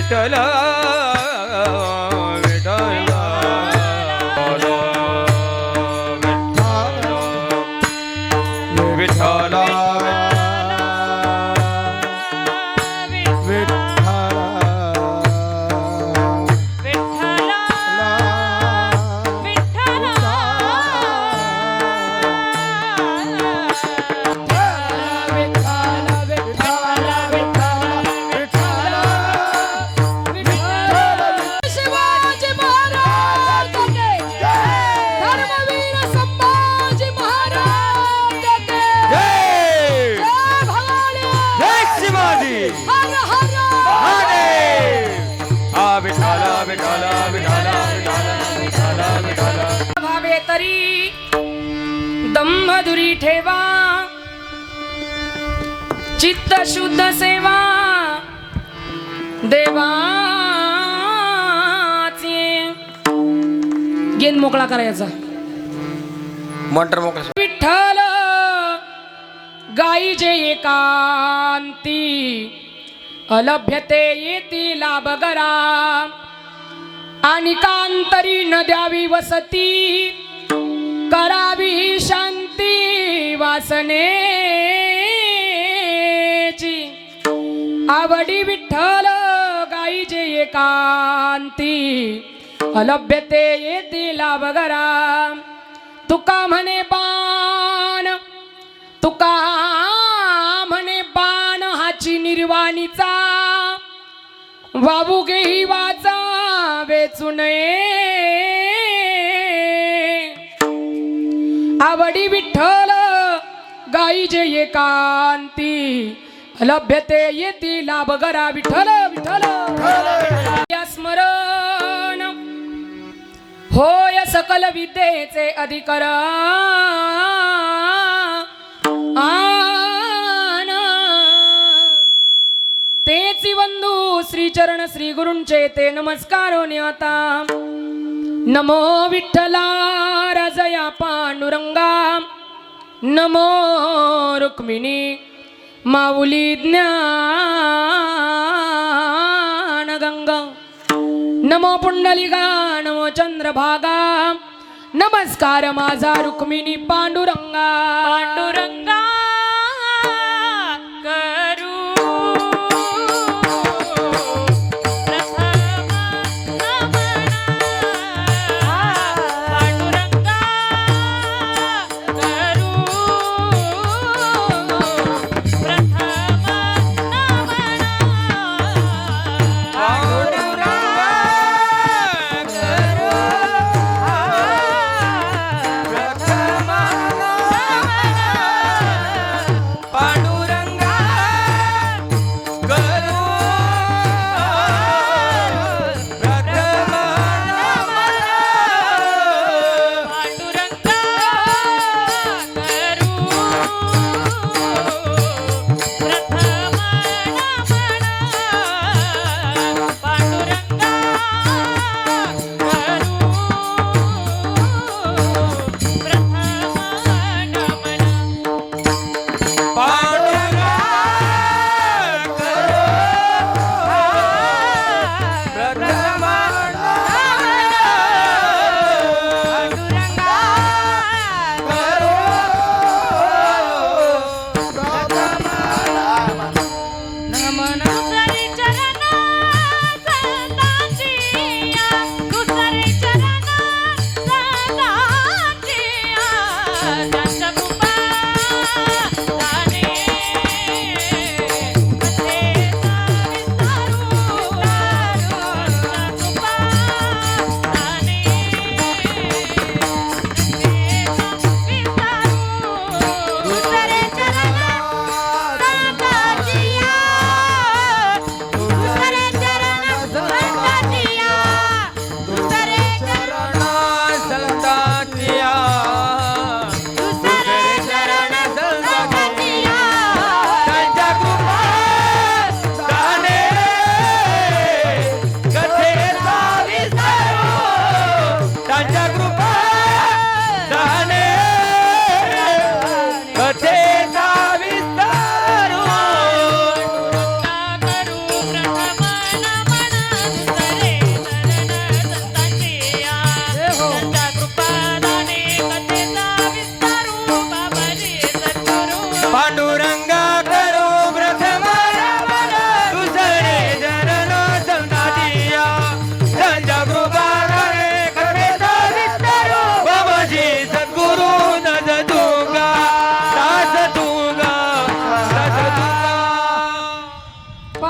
विठ्ठल भावे तरी दंभदुरी ठेवा चित्त शुद्ध सेवा देवाचे गेन मोकळा करायचा मंत्र मोकळा विठ्ठल गाई जे एकांती अलभ्यते येती लाभगरा आणि कांतरी न द्यावी वसती करावी शांती वासनेची आवडी विठ्ठल गाई जे एकांती अलभ्यते येती लाभगरा तुका म्हणे बाण तुका म्हणे बाण हाची निर्वाणीचा वाबू घेई वाचा वेचू नये आवडी विठ्ठल गाई जे एकांती लभ्यते येती लाभगरा विठ्ठल विठ्ठल या स्मरण होय सकल विद्येचे अधिकर तेची बंधू श्री चरण श्री गुरूंचे ते नमस्कार आता नमो विठ्ठला राजया पांडुरंगा नमो रुक्मिणी माऊली ज्ञान गंगा नमो पुंडलिका नमो चंद्रभागा नमस्कार माझा रुक्मिणी पांडुरंगा पांडुरंगा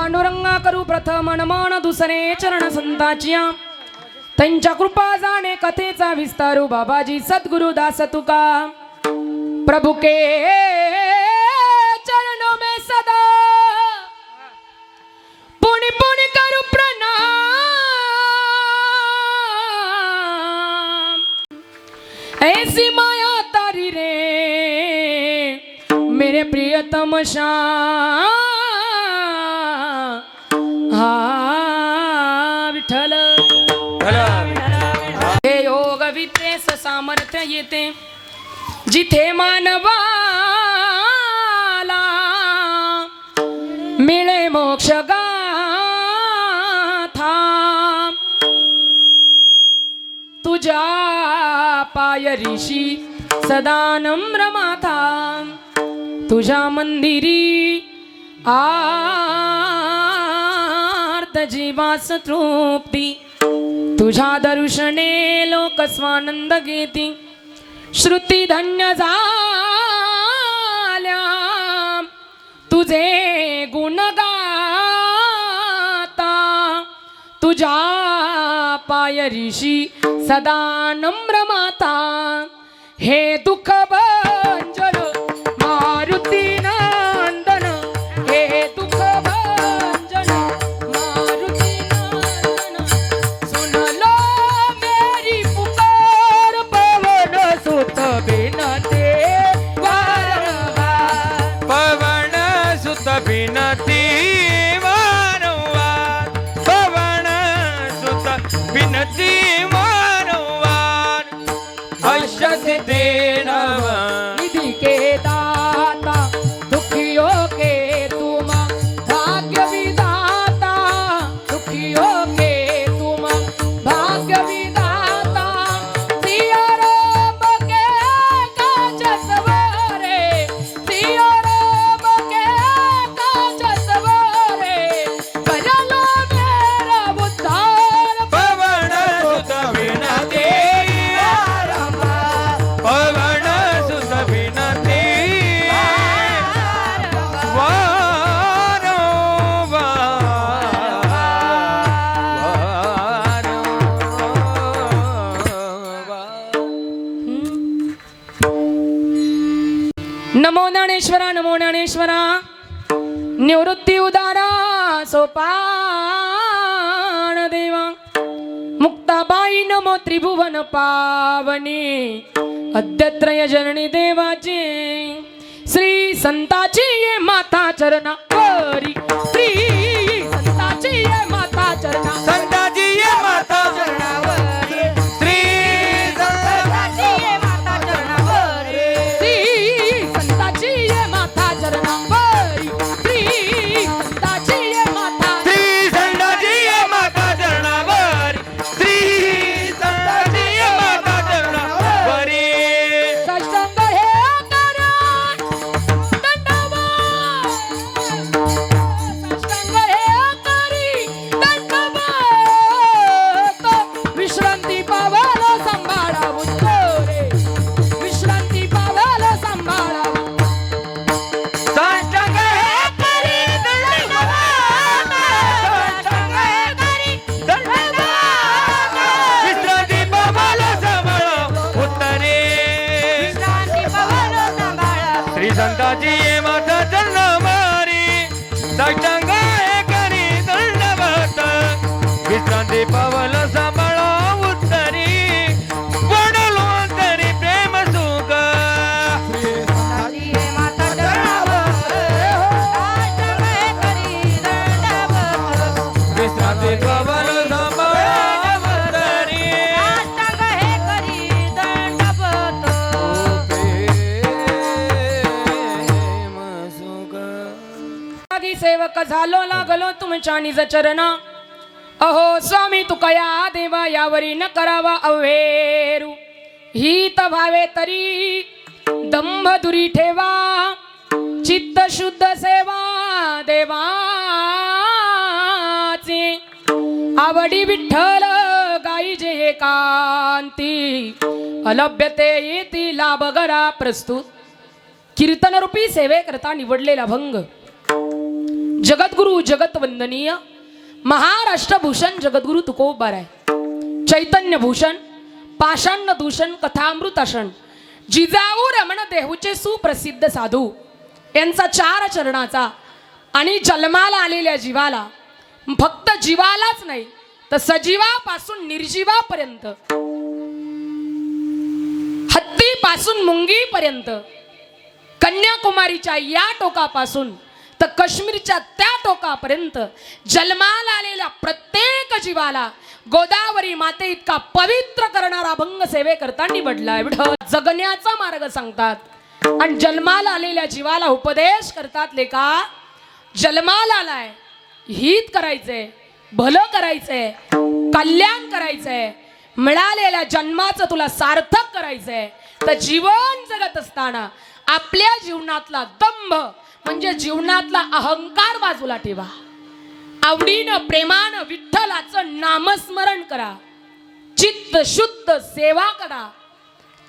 पांडुरंगा करू प्रथम नमन दुसरे चरण संताचिया त्यांच्या कृपा जाणे कथेचा विस्तारू बाबाजी सद्गुरु दास तुका प्रभु के चरणों में सदा पुण्य पुण्य करू प्रणाम ऐसी माया तारी रे मेरे प्रियतम श्याम हा विठ्ठल हे योग विद्येस सामर्थ्य येते जिथे मानवाला मिळे मोक्ष गाथा तुझ्या पाय ऋषी सदा नम्र माथा तुझ्या मंदिरी आर्त जीवास तृप्ती तुझ्या दर्शने लोक स्वानंद घेती श्रुती धन्य झाल्या तुझे गुण गाता तुझ्या पाय ऋषी सदा नम्र माता हे दुःख भंजन मारुती नंदन हे दुःख भंजन मारुती नंदन सुन लो मेरी पुकार पवन सुत बिनते वारंवार पवन सुत बिनती वारंवार पवन सुत बिनती वारंवार अष्ट सिद्धे नव निधि के दाता दुखियों के तुम भाग्य विधाता दुखियों के तुम भाग्य विधाता सिया राम के काज सवारे सिया राम के काज सवारे भजलो मेरा उद्धार पवन सुत बिनती पवन सुत बिनती नमो ज्ञानेश्वरा नमो ज्ञानेश्वरा निवृत्ती उदारा सोपान देवा मुक्ताबाई नमो त्रिभुवन पावनी अद्यत्रय जननी देवाचे श्री संताची ये माता चरणा वरी श्री संताची ये माता चरणा संताजी ये माता चरणावरी श्री संताची ये माता चरणावरी श्री संताची ये माता चरणावरी श्री संताची ये माता श्री संताजी ये माता चरणावरी श्री संताजी ये माता चरणावरी साष्टांग हे करा दंडवत साष्टांग हे करी दंडवत विश्रांती पावल सांभाळा रे विश्रांती पावल सांभाळा साष्टांग हे करी दंडवत साष्टांग हे करी दंडवत विश्रांती पावल सांभाळा उत्तरे विश्रांती पावल सांभाळा श्री संताजी ये माता चरणावरी साष्टांग हे करी दंडवत विश्रांती पावल सांभाळा उत्तरी वडलो अंतरी प्रेम सुख विश्रांती पावल सांभाळा उत्तरी प्रेम सुख आगी सेवक झालो लागलो तुमच्या निज चरणा अहो स्वामी तुकया देवा यावरी न करावा अवेरू हित भावे तरी दंभ दुरी ठेवा चित्त शुद्ध सेवा देवाचे आवडी विठ्ठल गाई जे एकांती अलभ्यते येती लाभ गरा प्रस्तुत कीर्तनरूपी सेवेकरता निवडलेला भंग जगद्गुरु जगत वंदनीय महाराष्ट्रभूषण जगद्गुरु तुकोबाराय, चैतन्य भूषण पाषाण दूषण कथामृताषण जिजाऊ रमण देहूचे सुप्रसिद्ध साधू यांचा 4 चरणाचा आणि जन्माला आलेल्या जीवाला, फक्त जीवालाच नाही तर सजीवापासून निर्जीवापर्यंत, हत्तीपासून मुंगीपर्यंत, कन्याकुमारीच्या या टोकापासून तर काश्मीरच्या त्या टोकापर्यंत जन्माला आलेल्या प्रत्येक जीवाला गोदावरी माते इतका पवित्र करणारा अभंग सेवे करताना बडलाय. विठ्ठल जगण्याचा मार्ग सांगतात आणि जन्माला आलेल्या जीवाला उपदेश करतात. लेका जन्माला आलाय, हित करायचंय, भलं करायचंय, कल्याण करायचंय, मिळालेल्या जन्माचं तुला सार्थक करायचंय, तर जीवन जगत असताना आपल्या जीवनातला दंभ म्हणजे जीवनातला अहंकार बाजूला ठेवा. आवडीनं प्रेमानं विठ्ठलाचं नामस्मरण करा, चित्त शुद्ध सेवा करा,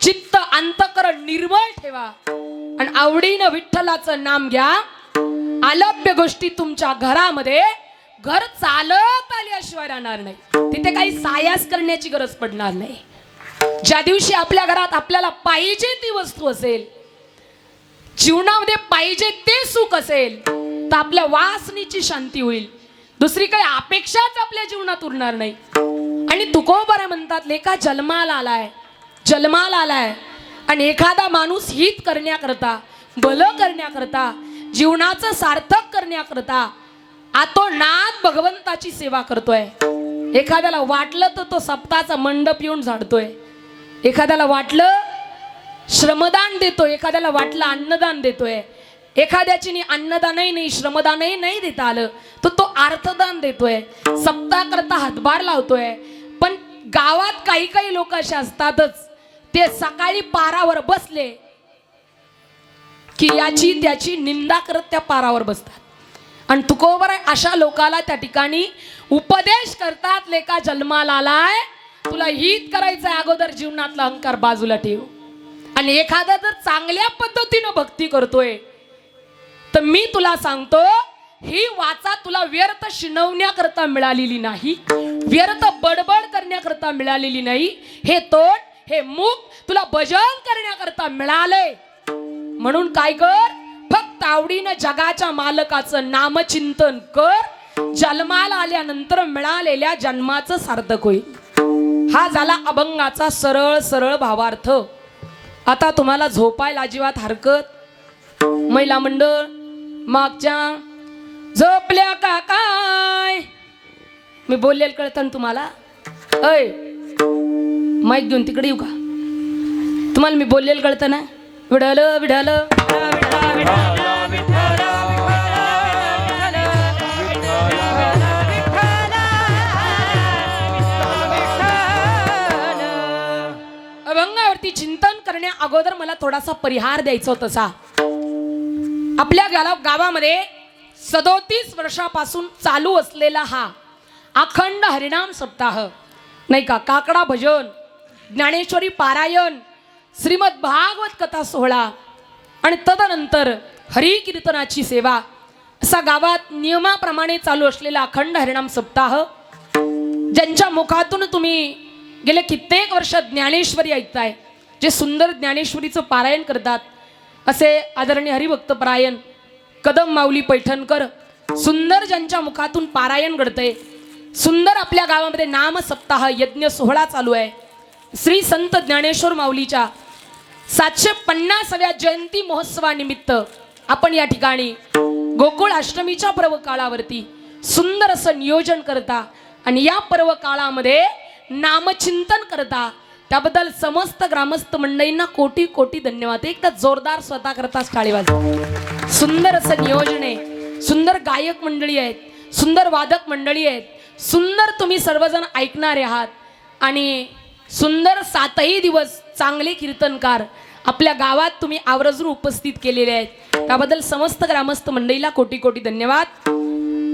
चित्त अंतकरण निर्मळ ठेवा आणि आवडीनं विठ्ठलाचं नाम घ्या. अलभ्य गोष्टी तुमच्या घरामध्ये घर चालत आल्याशिवाय राहणार नाही. तिथे काही सायास करण्याची गरज पडणार नाही. ज्या दिवशी आपल्या घरात आपल्याला पाहिजे ती वस्तू असेल, जीवनामध्ये पाहिजे ते सुख असेल, तर आपल्या वासनेची शांती होईल. दुसरी काही अपेक्षाच आपल्या जीवनात उरणार नाही. आणि तुकोबाराय म्हणतात, लेका जन्माला आलाय आणि एखादा माणूस हित करण्याकरता, भलं करण्याकरता, जीवनाचं सार्थक करण्याकरता आतोनात भगवंताची सेवा करतोय. एखाद्याला वाटलं तर तो सप्ताचा मंडप येऊन झाडतोय, एखाद्याला वाटलं श्रमदान देतोय, एखाद्याला वाटलं अन्नदान देतोय, एखाद्याची अन्नदानही नाही श्रमदानही नाही देता आलं तर तो अर्थदान देतोय, सप्ताह हातभार लावतोय. पण गावात काही काही लोक असे असतातच, ते सकाळी पारावर बसले की याची त्याची निंदा करत त्या पारावर बसतात. आणि तुकोबाराय अशा लोकाला त्या ठिकाणी उपदेश करतात, लेका जन्माला आलाय, तुला हित करायचंय, अगोदर जीवनातला अहंकार बाजूला ठेव. आणि एखादा जर चांगल्या पद्धतीनं भक्ती करतोय तर मी तुला सांगतो, ही वाचा तुला व्यर्थ शिणवण्याकरता मिळालेली नाही, व्यर्थ बडबड करण्याकरता मिळालेली नाही. हे तोंड, हे मुख तुला भजन करण्याकरता मिळालंय. म्हणून काय कर, फक्त आवडीनं जगाच्या मालकाचं नामचिंतन कर. जन्माला आल्यानंतर मिळालेल्या जन्माचं सार्थक होईल. हा झाला अभंगाचा सरळ सरळ भावार्थ. आता तुम्हाला झोपायला अजिबात हरकत, महिला मंडळ मागच्या झोपल्या का काय? मी बोललेलं कळतं ना तुम्हाला? अय माईक घेऊन तिकडे येऊ का? तुम्हाला मी बोललेलं कळतं ना? विडाल विडाल अभंगावरती चिंतन करण्या अगोदर मला थोडासा परिहार द्यायचा होता. आपल्या गावामध्ये 37 वर्षापासून चालू असलेला हा अखंड हरिनाम सप्ताह नाही का, काकडा भजन, ज्ञानेश्वरी पारायण, श्रीमद भागवत कथा सोहळा आणि तदनंतर हरी कीर्तनाची सेवा, असा गावात नियमाप्रमाणे चालू असलेला अखंड हरिनाम सप्ताह, ज्यांच्या मुखातून तुम्ही गेले कित्येक वर्ष ज्ञानेश्वरी ऐकताय, जे सुंदर ज्ञानेश्वरीचं पारायण करतात, असे आदरणीय हरिभक्त परायण कदम माऊली पैठणकर, सुंदर ज्यांच्या मुखातून पारायण घडतंय, सुंदर आपल्या गावामध्ये नाम सप्ताह यज्ञ सोहळा चालू आहे. श्री संत ज्ञानेश्वर माऊलीच्या 750व्या जयंती महोत्सवानिमित्त आपण या ठिकाणी गोकुळ अष्टमीच्या पर्व काळावरती सुंदर असं नियोजन करता आणि या पर्व काळामध्ये नामचिंतन करता, त्याबद्दल समस्त ग्रामस्थ मंडळींना कोटी कोटी धन्यवाद. एकदा जोरदार स्वतः करता टाळी वाजवा. सुंदर असं नियोजन आहे, सुंदर गायक मंडळी आहेत, सुंदर वादक मंडळी आहेत, सुंदर तुम्ही सर्वजण ऐकणारे आहात आणि सुंदर 7ही दिवस चांगले कीर्तनकार आपल्या गावात तुम्ही आवर्जून उपस्थित केलेले आहेत. त्याबद्दल समस्त ग्रामस्थ मंडळीला कोटी कोटी धन्यवाद.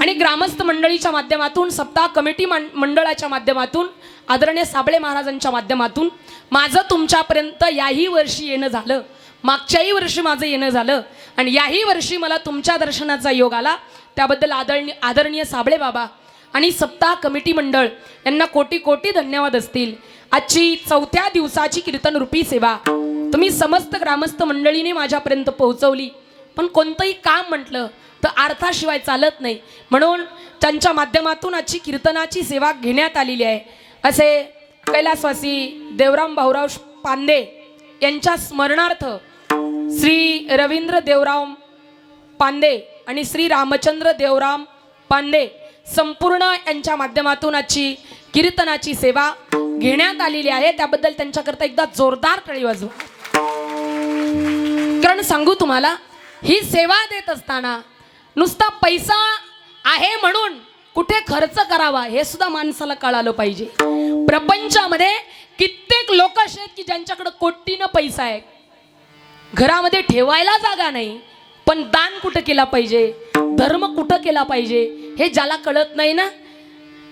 आणि ग्रामस्थ मंडळीच्या माध्यमातून, सप्ताह कमिटी मंडळाच्या माध्यमातून, आदरणीय साबळे महाराजांच्या माध्यमातून माझं तुमच्यापर्यंत याही वर्षी येणं झालं, मागच्याही वर्षी माझं येणं झालं आणि याही वर्षी मला तुमच्या दर्शनाचा योग आला. त्याबद्दल आदरणीय साबळे बाबा आणि सप्ताह कमिटी मंडळ यांना कोटी कोटी धन्यवाद असतील. आजची 4थ्या दिवसाची कीर्तन रूपी सेवा तुम्ही समस्त ग्रामस्थ मंडळीने माझ्यापर्यंत पोहोचवली. पण कोणतंही काम म्हटलं तर अर्थाशिवाय चालत नाही, म्हणून त्यांच्या माध्यमातून आजची कीर्तनाची सेवा घेण्यात आलेली आहे. असे कैलासवासी देवराम भाऊराव पांदे यांच्या स्मरणार्थ श्री रवींद्र देवराम पांदे आणि श्री रामचंद्र देवराम पांदे संपूर्ण यांच्या माध्यमातून आजची कीर्तनाची सेवा घेण्यात आलेली आहे. त्याबद्दल त्यांच्याकरता एकदा जोरदार टाळी वाजवा. कारण सांगू तुम्हाला, ही सेवा देत असताना नुसता पैसा आहे म्हणून कुठे खर्च करावा हे सुद्धा माणसाला कळालं पाहिजे. प्रपंचामध्ये कित्येक लोक असे आहेत की ज्यांच्याकडे कोटीनं पैसा आहे, घरामध्ये ठेवायला जागा नाही, पण दान कुठं केला पाहिजे, धर्म कुठं केला पाहिजे हे ज्याला कळत नाही ना,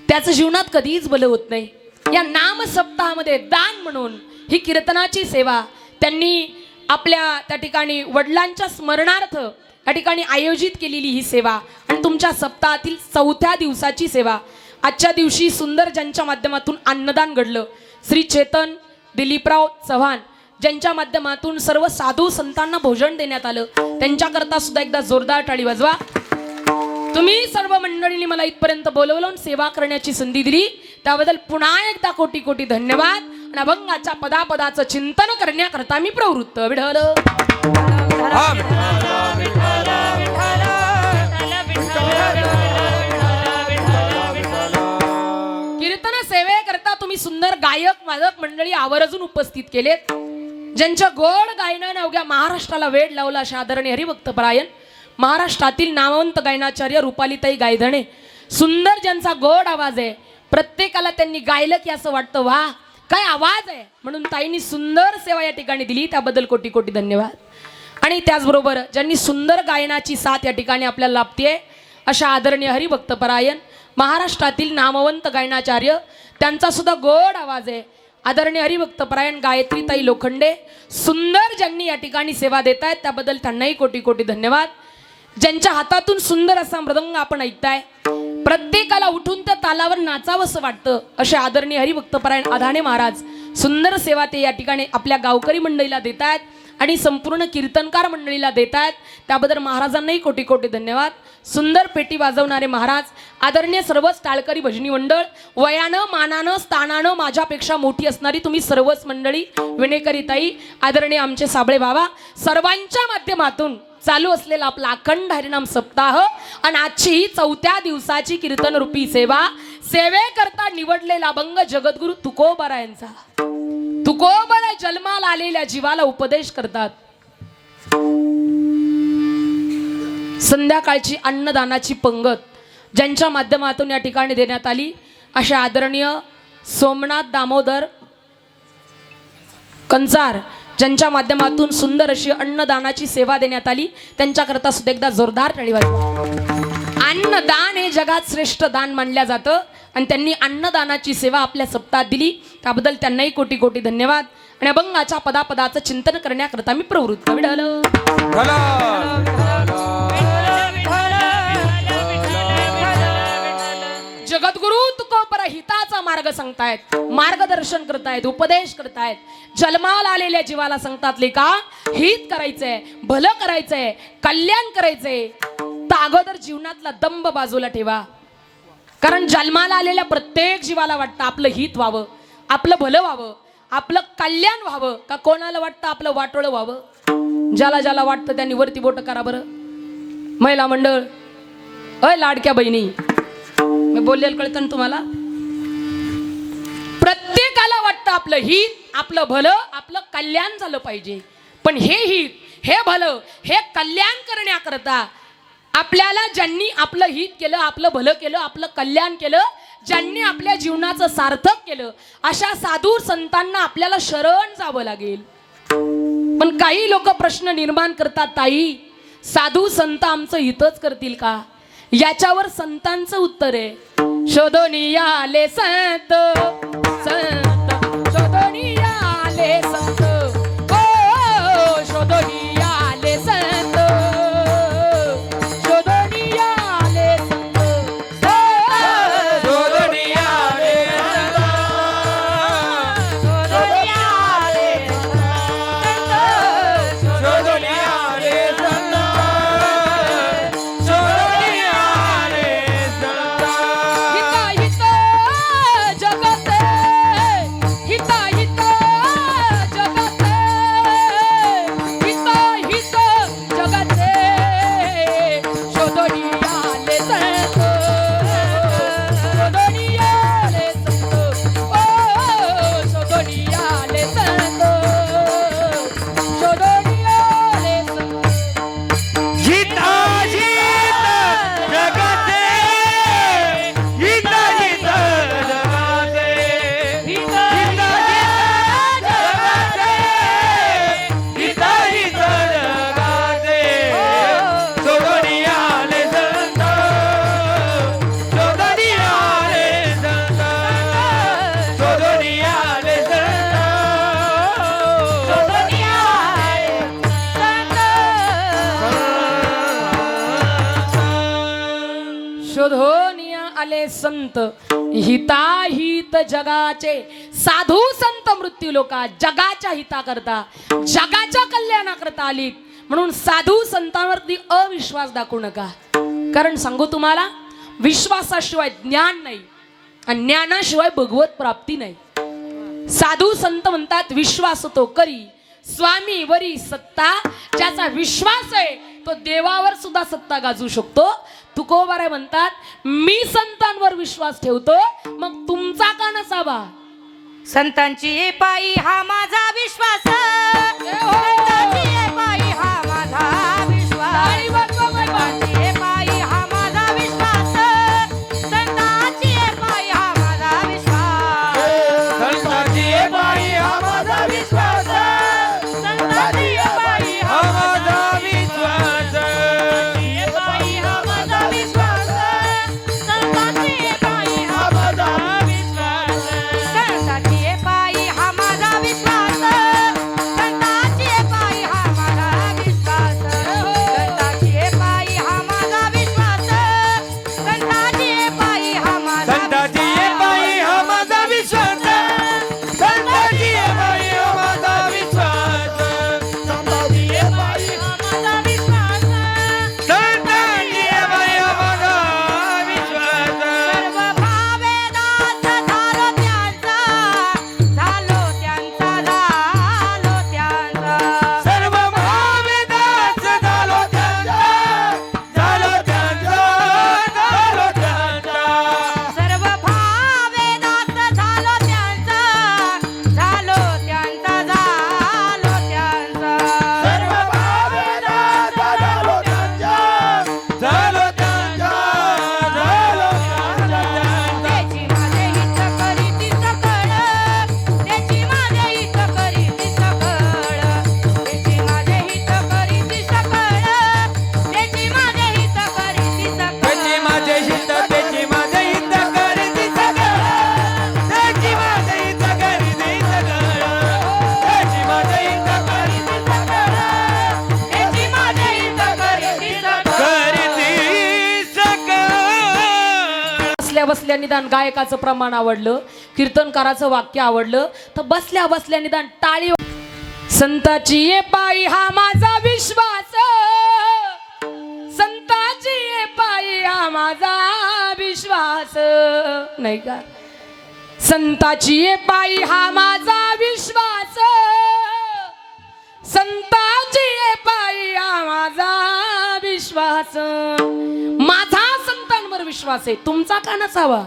त्याचं जीवनात कधीच भलं होत नाही. या नाम सप्ताहामध्ये दान म्हणून ही कीर्तनाची सेवा त्यांनी आपल्या त्या ठिकाणी वडिलांच्या स्मरणार्थ या ठिकाणी आयोजित केलेली ही सेवा आणि तुमच्या सप्ताहातील 4थ्या दिवसाची सेवा आजच्या दिवशी सुंदर ज्यांच्या माध्यमातून अन्नदान घडलं, श्री चेतन दिलीपराव चव्हाण ज्यांच्या माध्यमातून सर्व साधू संतांना भोजन देण्यात आलं, त्यांच्याकरता सुद्धा एकदा जोरदार टाळी वाजवा. तुम्ही सर्व मंडळींनी मला इथपर्यंत बोलवलं, सेवा करण्याची संधी दिली, त्याबद्दल पुन्हा एकदा कोटी कोटी धन्यवाद. आणि अभंगाच्या पदापदाचं चिंतन करण्याकरता मी प्रवृत्त. विढल कीर्तन सेवेकरता तुम्ही सुंदर गायक वादक मंडळी आवर्जून उपस्थित केलेत. ज्यांच्या गोड गायनाने अवघ्या महाराष्ट्राला वेड लावला अशा आदरणीय हरिभक्त परायण महाराष्ट्रातील नामवंत गायनाचार्य रुपालीताई गायधणे, सुंदर ज्यांचा गोड आवाज आहे, प्रत्येकाला त्यांनी गायलं की असं वाटतं वा काय आवाज आहे, म्हणून ताईंनी सुंदर सेवा या ठिकाणी दिली, त्याबद्दल कोटी कोटी धन्यवाद. आणि त्याचबरोबर ज्यांनी सुंदर गायनाची साथ या ठिकाणी आपल्याला लाभते अशा आदरणीय हरिभक्त परायण महाराष्ट्रातील नामवंत गायनाचार्य, त्यांचा सुद्धा गोड आवाज आहे, आदरणीय हरिभक्त परायण गायत्रीताई लोखंडे, सुंदर ज्यांनी या ठिकाणी सेवा देत आहेत त्याबद्दल त्यांनाही कोटी कोटी धन्यवाद. ज्यांच्या हातातून सुंदर असा मृदंग आपण ऐकताय, प्रत्येकाला उठून त्या तालावर नाचावंसं वाटतं असे आदरणीय हरिभक्त परायण आधाणे महाराज, सुंदर सेवा ते या ठिकाणी आपल्या गावकरी मंडळीला देत आहेत आणि संपूर्ण कीर्तनकार मंडळीला देत आहेत, त्याबद्दल महाराजांनाही कोटी कोटी धन्यवाद. सुंदर पेटी वाजवणारे महाराज, आदरणीय सर्वच टाळकरी भजनी मंडळ, वयानं मानानं स्थानानं माझ्यापेक्षा मोठी असणारी तुम्ही सर्वच मंडळी, विनेकरीताई, आदरणीय आमचे साबळे बाबा, सर्वांच्या माध्यमातून चालू असलेला आपला अखंड हरिनाम सप्ताह आणि आजची 4थ्या दिवसाची कीर्तन रूपी सेवा सेवेकरता निवडलेला अभंग जगद्गुरु तुकोबारायांचा. तुकोबाराय जन्माला आलेल्या जीवाला उपदेश करतात. संध्याकाळची अन्नदानाची पंगत ज्यांच्या माध्यमातून या ठिकाणी देण्यात आली अशा आदरणीय सोमनाथ दामोदर कंचार, ज्यांच्या माध्यमातून सुंदर अशी अन्नदानाची सेवा देण्यात आली, त्यांच्याकरता सुद्धा एकदा जोरदार टाळी वाजवा. अन्नदान हे जगात श्रेष्ठ दान मानलं जातं आणि त्यांनी अन्नदानाची सेवा आपल्या सप्ताहात दिली, त्याबद्दल त्यांनाही कोटी कोटी धन्यवाद. आणि अभंगाच्या पदापदाचं चिंतन करण्याकरता मी प्रवृत्त. विढल जगद्गुरु तुकोबरा हिताचा मार्ग सांगतायत, मार्गदर्शन करतायत, उपदेश करतायत. जन्माला आलेल्या जीवाला सांगतात लेका हित करायचंय, भलं करायचंय, कल्याण करायचंय, तर अगोदर जीवनातला दंभ बाजूला ठेवा. कारण जन्माला आलेल्या प्रत्येक जीवाला वाटतं आपलं हित व्हावं, आपलं भलं व्हावं, आपलं कल्याण व्हावं, का कोणाला वाटतं आपलं वाटोळं व्हावं. ज्याला ज्याला वाटतं त्यांनी वरती बोट करा बरं. महिला मंडळ, अय लाडक्या बहिणी, मी बोललेलं कळतं ना तुम्हाला. प्रत्येकाला वाटतं आपलं हित, आपलं भलं, आपलं कल्याण झालं पाहिजे. पण हे हित, हे भलं, हे कल्याण करण्याकरता आपल्याला ज्यांनी आपलं हित केलं, आपलं भलं केलं, आपलं कल्याण केलं, ज्यांनी आपल्या जीवनाचं सार्थक केलं, अशा साधू संतांना आपल्याला शरण जावं लागेल. पण काही लोक प्रश्न निर्माण करतात, ताई साधू संत आमचं हितच करतील का? याच्यावर संतांचं उत्तर आहे, शोधोनी आले संत, संत शोधोनी आले संत, हो शोधोनी आले संत, शोधोनी आले आले संत हिताहित जगाचे साधू संत मृत्यू लोका जगाच्या हिता करता जगाच्या कल्याणाकरता आलीत म्हणून साधू संतांवरती अविश्वास दाखवू नका. कारण सांगू तुम्हाला विश्वासाशिवाय ज्ञान नाही आणि ज्ञानाशिवाय भगवत प्राप्ती नाही. साधू संत म्हणतात विश्वास तो करी स्वामी वरी सत्ता. ज्याचा विश्वास आहे तो देवावर सुद्धा सत्ता गाजू शकतो. तुकोबाराय म्हणतात मी संतांवर विश्वास ठेवतो मग तुमचा का नसावा. संतांची पायी हा माझा विश्वास संतांची पायी हा माझा विश्वास संतांची पायी हा माझा विश्वास संतांची पायी हा माझा विश्वास संतांची पायी हा माझा विश्वास संतांची पायी हा माझा विश्वास पायी हा माझा विश्वास संतांची पायी हा माझा विश्वास संतांची पायी हा माझा विश्वास संतांची पायी हा माझा विश्वास संतांची पायी हा माझा विश्वास संतांची पायी हा माझा संतांची पायी हा माझा विश्वास संतांची पायी हा माझा विश्वास संतांची पायी हा माझा विश्वास संतांची पायी हा माझा विश्वास सर्व भावे दास झालो त्यांचा झालो त्यांचा सर्व भावदास झालो त्यांचा झालो त्यांचा झालो त्यांचा सर्व भावे दास झालो त्यांचा झालो त्यांचा सर्व भावदास झालो त्यांचा झालो त्यांचा झालो त्यांचा त्याची माझे हित करीती सकळ त्याची माझे हित करीती सकळ त्याची माझे हित करीती सकळ त्याची माझे हित करीती सकळ त्याची माझे हित त्याची माझे हित करती सगळं त्याची माझे हित करती सगळं त्याची माझे हित करती सगळं त्याची माझे हित करीती सकळ करती सगळं बसल्या बसल्या निदान गायकाचं प्रमाण आवडलं कीर्तनकाराचं वाक्य आवडलं तर बसल्या बसल्या निदान टाळी. संताची ये पायी हा माझा विश्वास संताची ये पायी हा माझा विश्वास नाही का. संताची ये पायी हा माझा विश्वास संताची ये पायी हा माझा विश्वास. माझा संतांवर विश्वास आहे तुमचा का नसावा.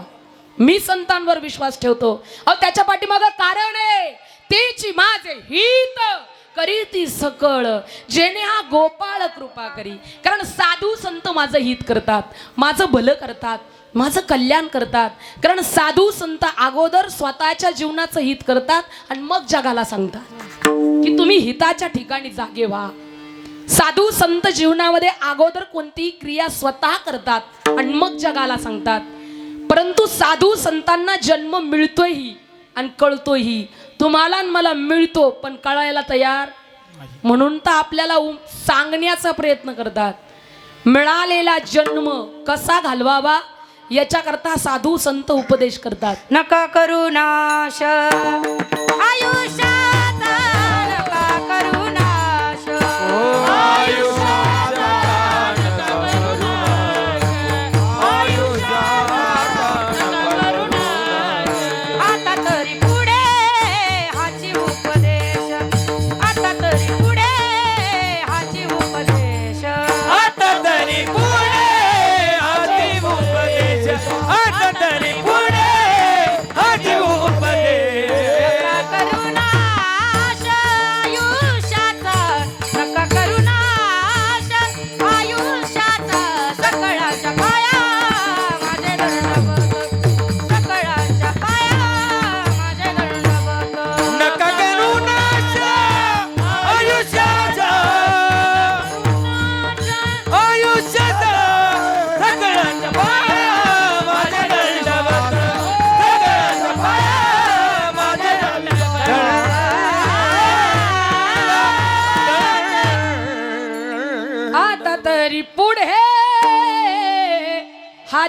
मी संतांवर विश्वास ठेवतो. अहो त्याच्या पाठीमागं कारण आहे तेची माझे हित करीती सकळ जेणे हा गोपाळ कृपा करी. कारण साधू संत माझं हित करतात माझं भलं करतात माझं कल्याण करतात. कारण साधू संत अगोदर स्वतःच्या जीवनाचं हित करतात आणि मग जगाला सांगतात की तुम्ही हिताच्या ठिकाणी जागे व्हा. साधू संत जीवनामध्ये अगोदर कोणतीही क्रिया स्वतः करतात आणि मग जगाला सांगतात. परंतु साधू संतांना जन्म मिळतोही आणि कळतोही. तुम्हाला आणि मला मिळतो पण कळायला तयार म्हणून तर आपल्याला सांगण्याचा प्रयत्न करतात. मिळालेला जन्म कसा घालवावा याच्याकरता साधू संत उपदेश करतात. नका करू नाश आयुष्याचा नका करू नाश आता तरी पुढे हाची उपदेश आता तरी पुढे हाची उपदेश आता तरी पुढे आधी उपदेश आता तरी पुढे आधी उपदेश नका करू नाश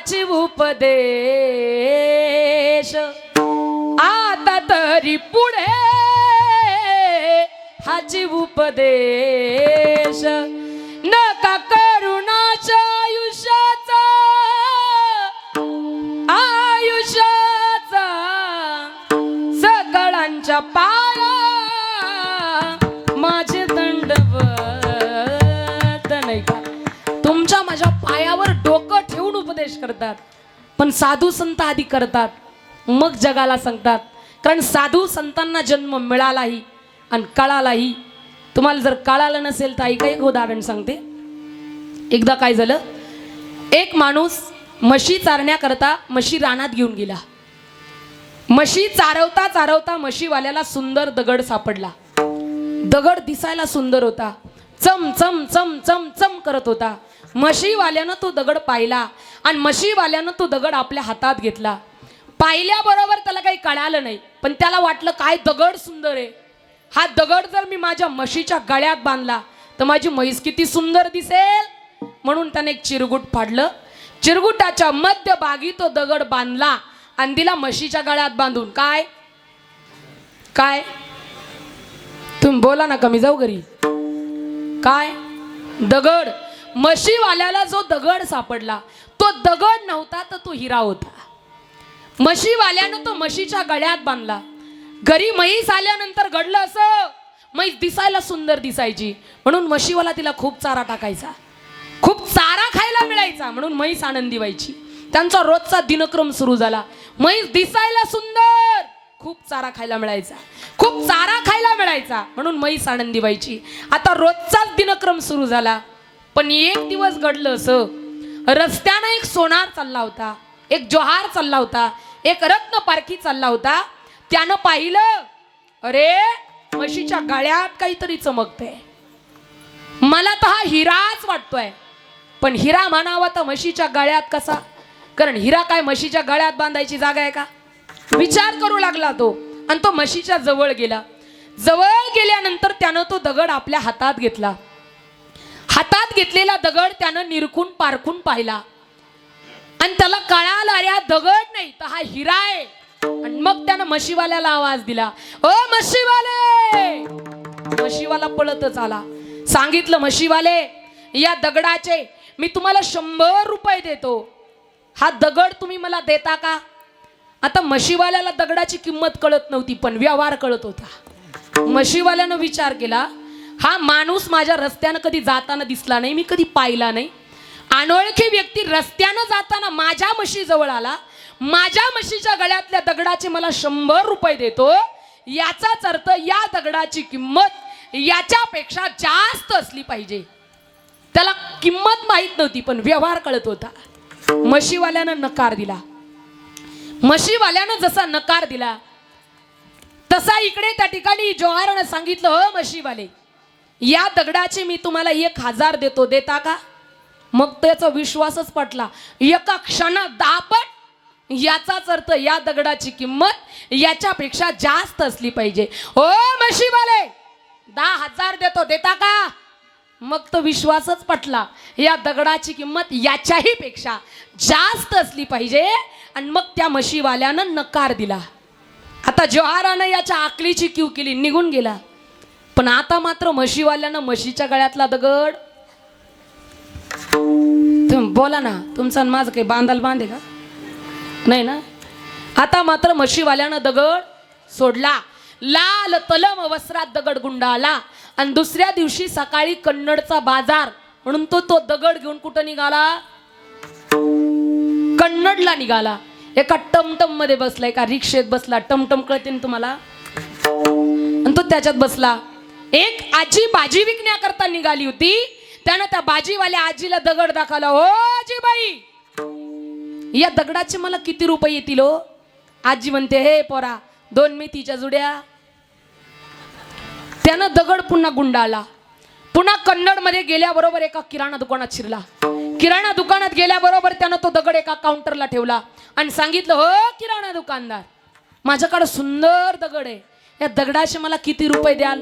हाची उपदेश आता तरी पुढे हाची उपदेश नका करुणाच्या आयुष्याचा सगळ्यांच्या पाया माझे दंडवत नाही का तुमच्या माझ्या पायावर डोकं ठेवून उपदेश करतात पण साधू संत आधी करतात मग जगाला सांगतात कारण साधू संतांना जन्म मिळालाही आणि कळालाही तुम्हाला जर कळालं नसेल तर ऐका एक उदाहरण सांगते एकदा काय झालं एक माणूस म्हशी चारण्याकरता म्हशी रानात घेऊन गेला म्हशी चारवता चारवता म्हशीवाल्याला सुंदर दगड सापडला दगड दिसायला सुंदर होता चम चम चम चम चम करत होता म्हशीवाल्यानं तो दगड पाहिला आणि म्हशीवाल्यानं तो दगड आपल्या हातात घेतला पाहिल्याबरोबर त्याला काही कळालं नाही पण त्याला वाटलं काय दगड सुंदर आहे हा दगड जर मी माझ्या म्हशीच्या गळ्यात बांधला तर माझी म्हैस किती सुंदर दिसेल म्हणून त्याने एक चिरगुट फाडलं चिरगुटाच्या मध्यभागी तो दगड बांधला आणि दिला म्हशीच्या गळ्यात बांधून काय काय तुम्ही बोला ना कमी जाऊ घरी काय दगड म्हशीवाल्याला जो दगड सापडला तो दगड नव्हता तर तो हिरा होता म्हशीवाल्यानं तो म्हशीच्या गळ्यात बांधला घरी म्हैस आल्यानंतर घडलं असं म्हैस दिसायला सुंदर दिसायची म्हणून म्हशीवाला तिला खूप चारा टाकायचा खूप चारा खायला मिळायचा म्हणून म्हैस आनंदी व्हायची त्यांचा रोजचा दिनक्रम सुरू झाला म्हैस दिसायला सुंदर खूप चारा खायला मिळायचा खूप चारा खायला मिळायचा म्हणून म्हैस आनंदी व्हायची आता रोजचाच दिनक्रम सुरू झाला पण एक दिवस घडलं असं रस्त्यानं एक सोनार चालला होता एक जोहार चालला होता एक रत्न पारखी चालला होता त्यानं पाहिलं अरे म्हशीच्या गळ्यात काहीतरी चमकतंय मला तर हा हिराच वाटतोय पण हिरा म्हणावा तर म्हशीच्या गळ्यात कसा कारण हिरा काय म्हशीच्या गळ्यात बांधायची जागा आहे का विचार करू लागला तो आणि तो म्हशीच्या जवळ गेला जवळ गेल्यानंतर त्यानं तो दगड आपल्या हातात घेतला हातात घेतलेला दगड त्यानं निरखून पारखून पाहिला आणि त्याला कळालं अरे हा दगड नाही तर हा हिरा आहे आणि मग त्यानं म्हशीवाल्याला आवाज दिला ओ म्हशीवाले म्हशीवाला पळतच आला सांगितलं म्हशीवाले या दगडाचे मी तुम्हाला 100 रुपये देतो हा दगड तुम्ही मला देता का आता म्हशीवाल्याला दगडाची किंमत कळत नव्हती पण व्यवहार कळत होता म्हशीवाल्यानं विचार केला हा माणूस माझ्या रस्त्यानं कधी जाताना दिसला नाही मी कधी पाहिला नाही अनोळखी व्यक्ती रस्त्यानं जाताना माझ्या म्हशीजवळ आला माझ्या म्हशीच्या गळ्यातल्या दगडाचे मला 100 रुपये देतो याचाच अर्थ या दगडाची किंमत याच्यापेक्षा जास्त असली पाहिजे त्याला किंमत माहित नव्हती पण व्यवहार कळत होता म्हशीवाल्यानं नकार दिला म्हशीवाल्यानं जसा नकार दिला तसा इकडे त्या ठिकाणी जोहारानं सांगितलं हो म्हशीवाले या दगडाचे मी तुम्हाला 1000 देतो देता का मग त्याचा विश्वासच पटला एका क्षणात 10 पट याचाच अर्थ या दगडाची किंमत याच्यापेक्षा जास्त असली पाहिजे हो म्हशीवाले 10,000 देतो देता का मग तो विश्वासच पटला या दगडाची किंमत याच्याही पेक्षा जास्त असली पाहिजे आणि मग त्या म्हशीवाल्यानं नकार दिला आता जोहारानं याच्या आकलीची क्यू केली निघून गेला पण आता मात्र म्हशीवाल्यानं म्हशीच्या गळ्यातला दगड तुम्ही बोला ना तुमचा माझं काही बांधाल बांधे का नाही ना आता मात्र म्हशीवाल्यानं दगड सोडला लाल तलम वस्त्रात दगड गुंडाळला आणि दुसऱ्या दिवशी सकाळी कन्नडचा बाजार म्हणून तो दगड घेऊन कुठं निघाला कन्नडला निघाला एका टमटम मध्ये बसला एका रिक्षेत बसला टमटम कळते ना तुम्हाला आणि तो त्याच्यात बसला एक आजी भाजी विकण्याकरता निघाली होती त्यानं त्या भाजीवाल्या आजीला दगड दाखवला हो आजीबाई या दगडाचे मला किती रुपये येतील हो आजी म्हणते हे पोरा 2 मेथीच्या जुड्या त्यानं दगड पुन्हा गुंडाळला पुन्हा कन्नड मध्ये गेल्याबरोबर एका किराणा दुकानात शिरला किराणा दुकानात गेल्याबरोबर त्यानं तो दगड एका काउंटरला ठेवला आणि सांगितलं हो किराणा दुकानदार माझ्याकडे सुंदर दगड आहे या दगडाचे मला किती रुपये द्याल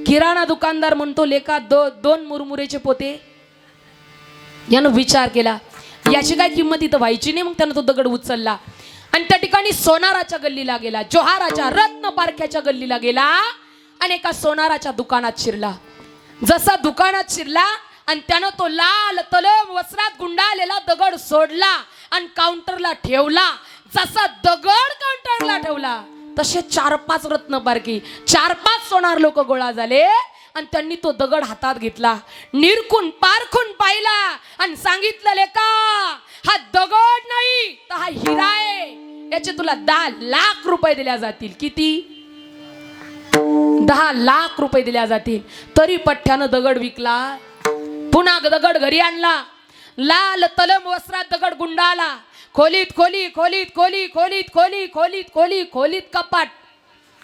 किराणा दुकानदार म्हणतो लेका 2 मुरमुरेचे पोते यानं विचार केला याची काय किंमत इथं व्हायची नाही. मग त्यानं तो दगड उचलला आणि त्या ठिकाणी सोनाराच्या गल्लीला गेला, जोहाराच्या रत्न पारख्याच्या गल्लीला गेला आणि एका सोनाराच्या दुकानात शिरला. जसा दुकानात शिरला आणि त्यानं तो लाल तलम वस्त्रात गुंडाळलेला दगड सोडला आणि काउंटरला ठेवला. जसा दगड काउंटरला ठेवला तसे 4-5 रत्न पारखी, 4-5 सोनार लोक गोळा झाले आणि त्यांनी तो दगड हातात घेतला, निरखून पारखून पाहिला आणि सांगितलं, लेका हा दगड नाही तर हा हिरा आहे, याचे तुला 10 लाख रुपये दिल्या जातील. किती? 10 लाख रुपये दिल्या जातील. तरी पठ्ठ्यानं दगड विकला. पुन्हा दगड घरी आणला, लाल तलम वस्त्रात दगड गुंडाळला. खोलीत खोली खोलीत खोली खोलीत खोली खोलीत खोली खोलीत कपाट,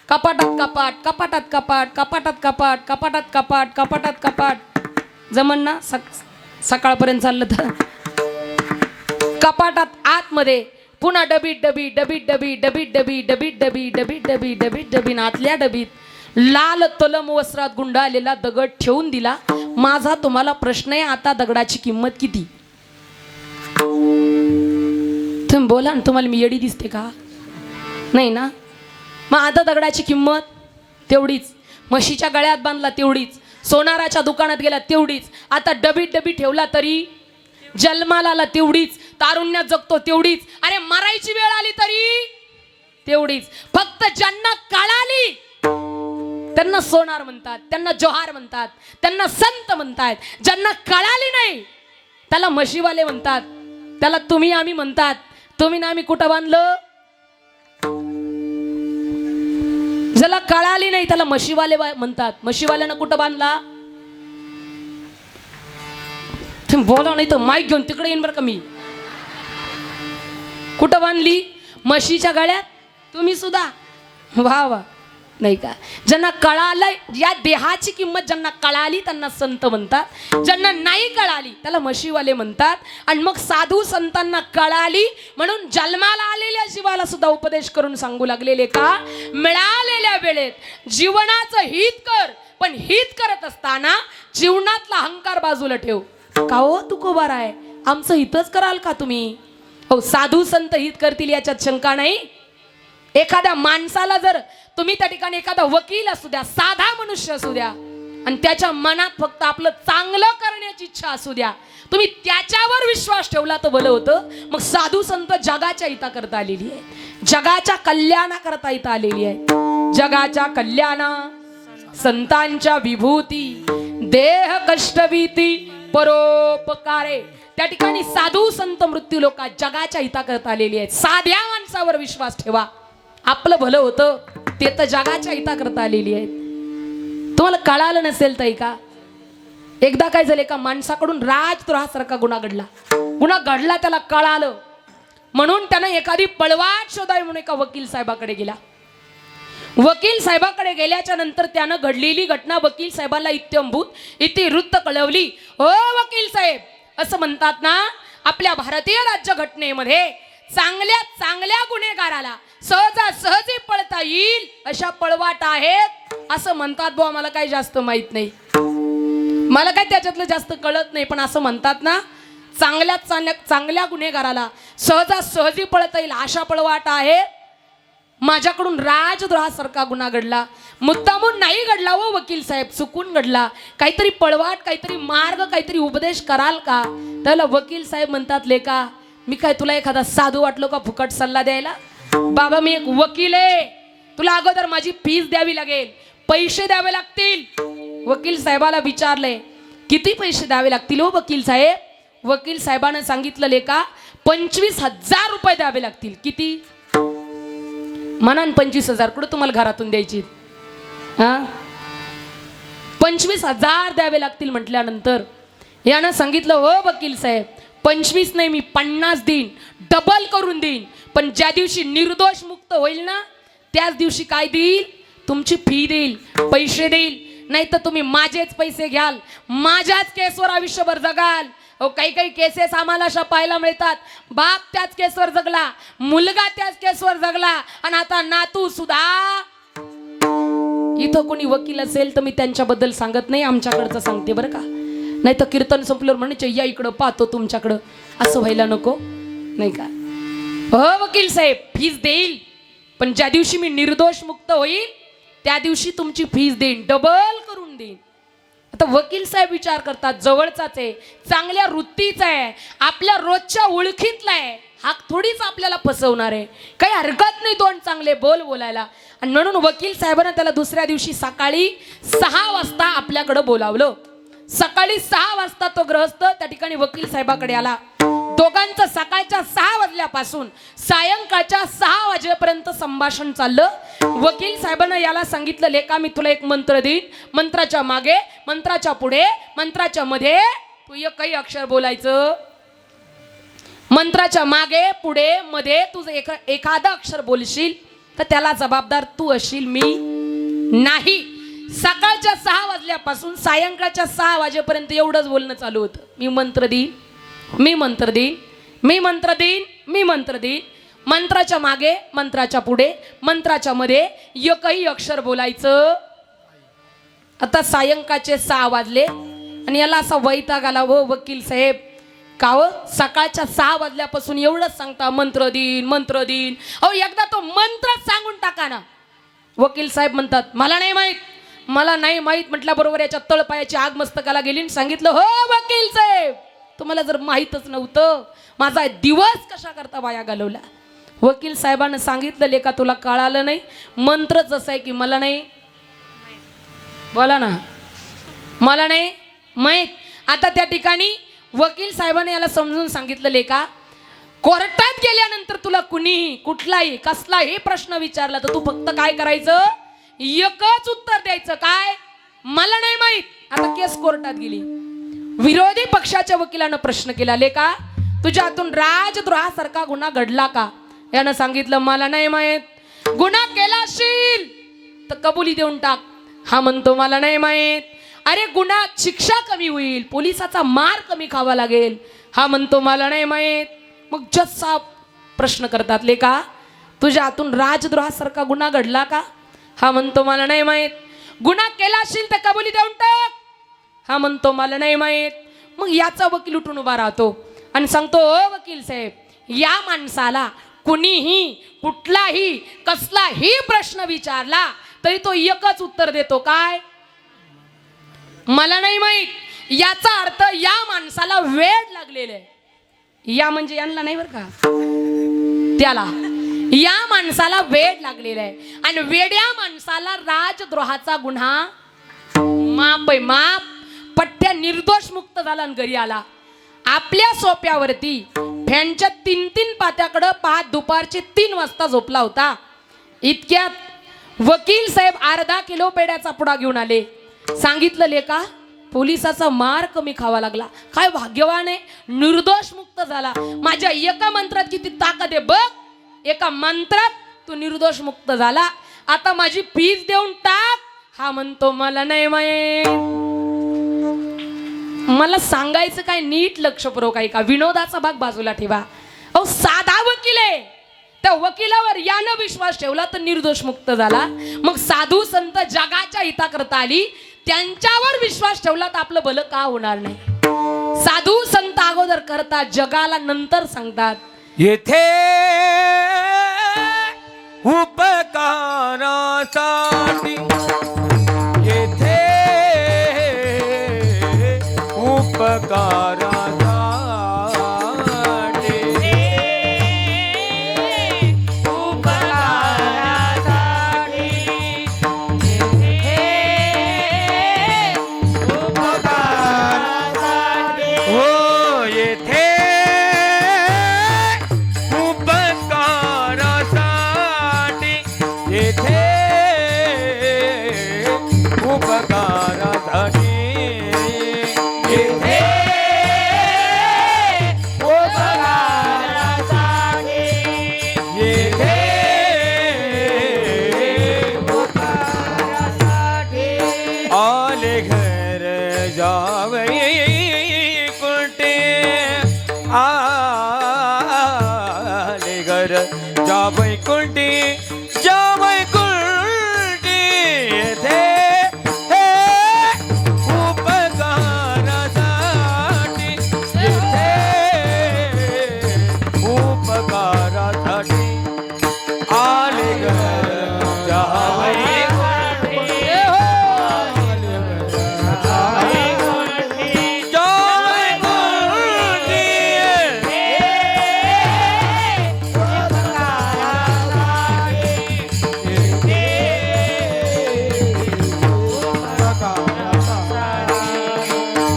कपाटात कपाट, कपाटात कपाट, कपाटात कपाट, कपाटात कपाट, कपाटात कपाट. जमन ना सकाळपर्यंत चाललं तर. कपाटात आतमध्ये पुन्हा डबीत डबी डबीत डबी डबीत डबी डबीत डबी डबीत डबी डबीत डबी आतल्या डबीत लाल तलम वस्त्रात गुंडाळलेला दगड ठेवून दिला. माझा तुम्हाला प्रश्न आहे, आता दगडाची किंमत किती? तुम्ही बोला ना, तुम्हाला मी येडी दिसते का? नाही ना. मग आता दगडाची किंमत तेवढीच, म्हशीच्या गळ्यात बांधला तेवढीच, सोनाराच्या दुकानात गेला तेवढीच, आता डबीत डबी ठेवला तरी जन्माला आला तेवढीच, तारुण्यात जगतो तेवढीच, अरे मरायची वेळ आली तरी तेवढीच. फक्त ज्यांना कळाली त्यांना सोनार म्हणतात, त्यांना जोहार म्हणतात, त्यांना संत म्हणतात. ज्यांना कळाली नाही त्याला म्हशीवाले म्हणतात, त्याला तुम्ही आम्ही म्हणतात. तुम्ही ना आम्ही कुठं बांधलं? ज्याला कळाली नाही त्याला म्हशीवाले म्हणतात. म्हशीवाल्यानं कुठं बांधला? तुम्ही बोला, नाही तर माईक घेऊन तिकडे येईन बरं का मी. कुठं बांधली? म्हशीच्या गळ्यात. तुम्ही सुद्धा वा वा, नाही का? ज्यांना कळालंय, या देहाची किंमत ज्यांना कळाली त्यांना संत म्हणतात, ज्यांना नाही कळाली त्याला म्हशीवाले म्हणतात. आणि मग साधू संतांना कळाली म्हणून जन्माला आलेल्या जीवाला सुद्धा उपदेश करून सांगू लागलेले का, मिळालेल्या वेळेत जीवनाचं हित कर, पण हित करत असताना जीवनातला अहंकार बाजूला ठेव. का हो तुकोबार आहे, आमचं हितच कराल का तुम्ही? हो, साधू संत हित करतील याच्यात शंका नाही. एखाद्या माणसाला जर तुम्ही त्या ठिकाणी, एखादा वकील असू द्या, साधा मनुष्य असू द्या, आणि त्याच्या मनात फक्त आपलं चांगलं करण्याची इच्छा असू द्या, तुम्ही त्याच्यावर विश्वास ठेवला तर भलं होतं. मग साधू संत जगाच्या हिताकरता आलेली आहे, जगाच्या कल्याणाकरता इथं आलेली आहे. जगाच्या कल्याणा संतांच्या विभूती, देह कष्टभीती परोपकारे. त्या ठिकाणी साधू संत मृत्यू लोका जगाच्या हिताकरता आलेली आहेत. साध्या माणसावर विश्वास ठेवा, आपलं भलं होतं, ते तर जगाच्या हिताकरता आलेली आहेत. तुम्हाला कळालं नसेल तर का, एकदा काय झाले का माणसाकडून राजद्रोहासारखा गुन्हा घडला, त्याला कळालं म्हणून त्यानं एखादी पळवाट शोधावी म्हणून एका वकील साहेबाकडे गेला. वकील साहेबाकडे गेल्याच्या नंतर त्यानं घडलेली घटना वकील साहेबाला इत्यंभूत इतिवृत्त कळवली. हो वकील साहेब, असं म्हणतात ना, आपल्या भारतीय राज्यघटनेमध्ये चांगल्या चांगल्या गुन्हेगाराला सहजासहजी पळता येईल अशा पळवाट आहेत असं म्हणतात. बुवा मला काही जास्त माहित नाही, मला काही त्याच्यातलं जास्त कळत नाही, पण असं म्हणतात ना, चांगल्या गुन्हेगाराला सहजासहजी पळता येईल अशा पळवाट आहेत. माझ्याकडून राजद्रोहासारखा गुन्हा घडला, मुद्दामून नाही घडला हो वकील साहेब, चुकून घडला. काहीतरी पळवाट, काहीतरी मार्ग, काहीतरी उपदेश कराल का? त्याला वकील साहेब म्हणतात, लेका मी काय तुला एखादा साधू वाटलो का फुकट सल्ला द्यायला? बाबा मी एक वकील आहे, तुला अगोदर माझी फीस द्यावी लागेल, पैसे द्यावे लागतील. वकील साहेबाला विचारले, किती पैसे द्यावे लागतील हो वकील साहेब? वकील साहेबानं सांगितलं, लेका 25,000 रुपये द्यावे लागतील. किती? म्हणान 25,000. कुठं तुम्हाला घरातून द्यायची? हा, 25,000 द्यावे लागतील म्हटल्यानंतर यानं सांगितलं, हो वकील साहेब 25 नाही, मी 50 देईन, डबल करून देईन, पण ज्या दिवशी निर्दोष मुक्त होईल ना त्याच दिवशी काय देईल? तुमची फी देईल, पैसे देईल. नाही तर तुम्ही माझेच पैसे घ्याल, माझ्याच केसवर आयुष्यभर जगाल. काही काही केसेस आम्हाला अशा पाहायला मिळतात, बाप त्याच केसवर जगला, मुलगा त्याच केसवर जगला, आणि आता नातू सुद्धा. इथं कोणी वकील असेल तर मी त्यांच्याबद्दल सांगत नाही, आमच्याकडचं सांगते बरं का. नाही तर कीर्तन संपल्यावर म्हणायचे, या इकडं पाहतो तुमच्याकडं. असं व्हायला नको नाही का? हो वकील साहेब, फीस देईल, पण ज्या दिवशी मी निर्दोष मुक्त होईल त्या दिवशी तुमची फीस देईन, डबल करून देईन. आता वकील साहेब विचार करतात, जवळचाच आहे, चांगल्या वृत्तीचा आहे, आपल्या रोजच्या ओळखीतला आहे, हा थोडीच आपल्याला फसवणार आहे. काही हरकत नाही दोन चांगले बोलायला. आणि म्हणून वकील साहेबांना त्याला दुसऱ्या दिवशी सकाळी 6 वाजता आपल्याकडे बोलावलं. सकाळी 6 वाजता तो गृहस्थ त्या ठिकाणी वकील साहेबाकडे आला. दोघांचं सकाळच्या 6 वाजल्यापासून सायंकाळच्या 6 वाजेपर्यंत संभाषण चाललं. वकील साहेबांना याला सांगितलं, लेका मी तुला एक मंत्र देईन, मंत्राच्या मागे, मंत्राच्या पुढे, मंत्राच्या मध्ये तू एकही अक्षर बोलायचं. मंत्राच्या मागे पुढे मध्ये तुझं एखादं अक्षर बोलशील तर त्याला जबाबदार तू असशील, मी नाही. सकाळच्या 6 वाजल्यापासून सायंकाळच्या 6 वाजेपर्यंत एवढंच बोलणं चालू होतं. मी मंत्र देईन, मी मंत्र देईन, मी मंत्र देईन, मी मंत्र देईन. मंत्राच्या मागे, मंत्राच्या पुढे, मंत्राच्या मध्ये एकही अक्षर बोलायचं. आता सायंकाळचे 6 वाजले आणि याला असा वैताग आला, हो वकील साहेब, का हो सकाळच्या 6 वाजल्यापासून एवढंच सांगता मंत्र देईन, मंत्र देईन. अहो एकदा तो मंत्र सांगून टाका ना. वकील साहेब म्हणतात, मला नाही माहीत, मला नाही माहीत म्हटल्याबरोबर याच्या तळपायाची आग मस्तकाला गेली आणि सांगितलं, हो वकील साहेब, तुम्हाला जर माहीतच नव्हतं माझा दिवस कशा करता वाया घालवला. वकील साहेबांना सांगितलं, लेका तुला कळालं नाही, मंत्रच असं आहे की मला नाही, बोला ना, मला नाही माहीत. आता त्या ठिकाणी वकील साहेबांनी याला समजून सांगितलं, लेका कोर्टात गेल्यानंतर तुला कुणीही कुठलाही कसलाही प्रश्न विचारला तर तू फक्त काय करायचं, एकच उत्तर द्यायचं, काय, मला नाही माहीत. आता केस कोर्टात गेली. विरोधी पक्षाच्या वकिलानं प्रश्न केला, लेका तुझ्या हातून राजद्रोहासारखा गुन्हा घडला का? यानं सांगितलं, मला नाही माहीत. गुन्हा केला असेल तर कबुली देऊन टाक. हा म्हणतो, मला नाही माहीत. अरे गुन्हा शिक्षा कमी होईल, पोलिसाचा मार कमी खावा लागेल. हा म्हणतो, मला नाही माहीत. मग जज साहेब प्रश्न करतात, लेका तुझ्या हातून राजद्रोहासारखा गुन्हा घडला का? हा म्हणतो, मला नाही माहीत. गुन्हा केला असेल तर कबुली देऊन टाक. हा म्हणतो, मला नाही माहीत. मग याचा वकील उठून उभा राहतो आणि सांगतो, ओ वकील साहेब, या माणसाला कुणीही कुठलाही कसलाही प्रश्न विचारला तरी तो एकच उत्तर देतो, काय, मला नाही माहीत. याचा अर्थ या माणसाला वेड लागलेला आहे. या म्हणजे यांना नाही बरं का, त्याला, या माणसाला वेड लागलेला आहे. आणि वेड्या माणसाला राजद्रोहाचा गुन्हा माप आहे, माप. पठ्ठ्या निर्दोष मुक्त झाला आणि घरी आला. आपल्या सोप्यावरती फॅनच्या 3-3 पात्याकडं पाहत दुपारचे 3 वाजता झोपला होता. इतक्यात वकील साहेब अर्धा किलो पेड्याचा पुडा घेऊन आले. सांगितलं, लेका पोलिसाचा मार कमी खावा लागला, काय भाग्यवान आहे, निर्दोष मुक्त झाला. माझ्या एका मंत्रात किती ताकद आहे बघ, एका मंत्रात तू निर्दोष मुक्त झाला. आता माझी फीस देऊन टाक. हा म्हणतो, मला नाही माहीत. मला सांगायचं काय, नीट लक्षपूर्वक ऐका, विनोदाचा भाग बाजूला ठेवा. अहो साधा वकील आहे, त्या वकिलावर यानं विश्वास ठेवला तर निर्दोष मुक्त झाला. मग साधू संत जगाच्या हिताकरता आली, त्यांच्यावर विश्वास ठेवला तर आपलं भलं का होणार नाही. साधू संत अगोदर करतात, जगाला नंतर सांगतात. येथे उपकारासाठी, येथे उपकारासाठी, हो येथे उपकारासाठी, येथे उपकारासाठी, येथे उपकारासाठी, येथे उपकारासाठी. आले घर जावई कुठे, आले घर जावई कुठे, जावई कुठे, येथे उपकारासाठी, येथे आले घर जावई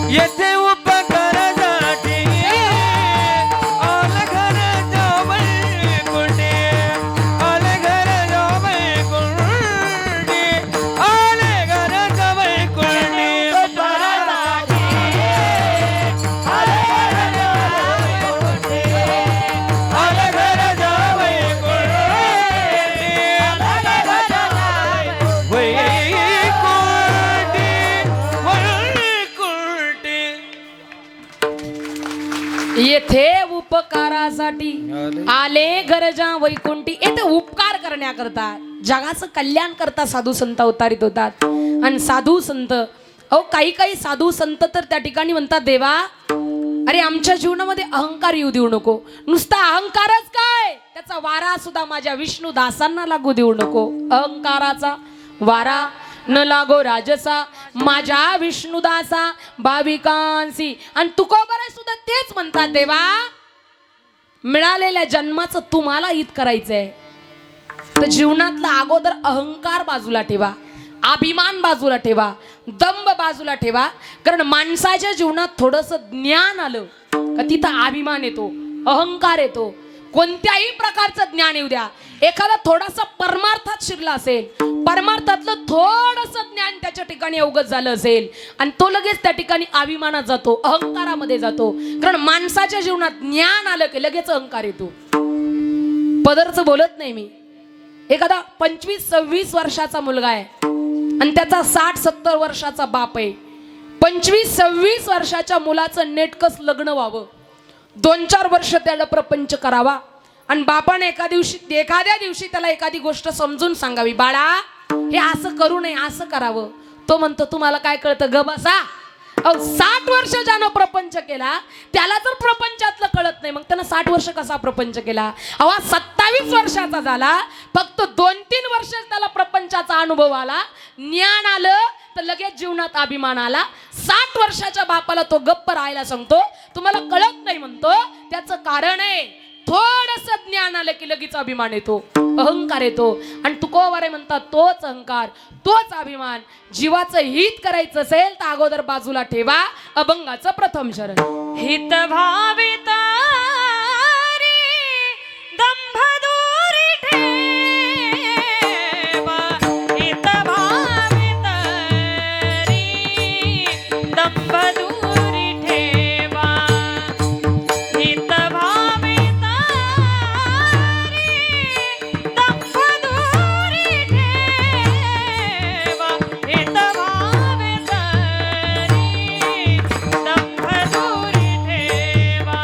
येथे उपकारासाठी आले घर जावई कुंडी आले घर जावई कुंडी आले घर जावई कुंडी आले घर जावई कुंडी वै कुंडी वै कुंडी येथे उपकारासाठी आले गरजा वैकुंठी. येथे उपकार करण्याकरता जगाचं कल्याण करता साधू संत अवतारित होतात. आणि साधू संत काही काही साधू संत तर त्या ठिकाणी म्हणतात देवा अरे आमच्या जीवनामध्ये अहंकार येऊ देऊ नको. नुसता अहंकारच काय त्याचा वारा सुद्धा माझ्या विष्णू दासांना लागू देऊ नको. अहंकाराचा वारा न लागो राजसा माझ्या विष्णुदासा भाविकांसी. आणि तुकोबाराय सुद्धा तेच म्हणतात देवा मिळालेल्या जन्माचं तुम्हाला हित करायचंय तर जीवनातला अगोदर अहंकार बाजूला ठेवा, अभिमान बाजूला ठेवा, दंभ बाजूला ठेवा. कारण माणसाच्या जीवनात थोडस ज्ञान आलं का तिथं अभिमान येतो, अहंकार येतो. कोणत्याही प्रकारचं ज्ञान येऊ द्या, एखादा थोडासा परमार्थात शिरला असेल, परमार्थातलं थोडस ज्ञान त्याच्या ठिकाणी अवगत झालं असेल आणि तो लगेच त्या ठिकाणी अभिमानात जातो, अहंकारामध्ये जातो. कारण माणसाच्या जीवनात ज्ञान आलं की लगेच अहंकार येतो. पदरचं बोलत नाही मी. एखादा 25-26 वर्षाचा मुलगा आहे आणि त्याचा 60-70 वर्षाचा बाप आहे. 25-26 वर्षाच्या मुलाचं नेटकस लग्न व्हावं, 2-4 वर्ष त्याला प्रपंच करावा आणि बापाने एखाद्या दिवशी त्याला एखादी गोष्ट समजून सांगावी, बाळा हे असं करू नये, असं करावं. तो म्हणतो तुम्हाला काय कळतं ग बसा. 60 वर्ष ज्यानं प्रपंच केला त्याला जर प्रपंचातलं कळत नाही मग त्यानं 60 वर्ष कसा प्रपंच केला. 27 वर्षाचा झाला, फक्त 2-3 वर्ष त्याला प्रपंचाचा अनुभव आला, ज्ञान आलं तर लगेच जीवनात अभिमान आला. 60 वर्षाच्या बापाला तो गप्प राहायला सांगतो, तुम्हाला कळत नाही म्हणतो. त्याचं कारण आहे थोडस ज्ञान आलं की लगेच अभिमान येतो, अहंकार येतो. आणि तुकोबाराय म्हणतात तोच अहंकार, तोच अभिमान जीवाचं हित करायचं असेल तर अगोदर बाजूला ठेवा. अभंगाचं प्रथम शरण. हित भावित दंभ दूरी ठेवा, हित भावित दंभ दूरी ठेवा, हित भावित दंभ दूरी ठेवा, हित भावित दंभ दूरी ठेवा.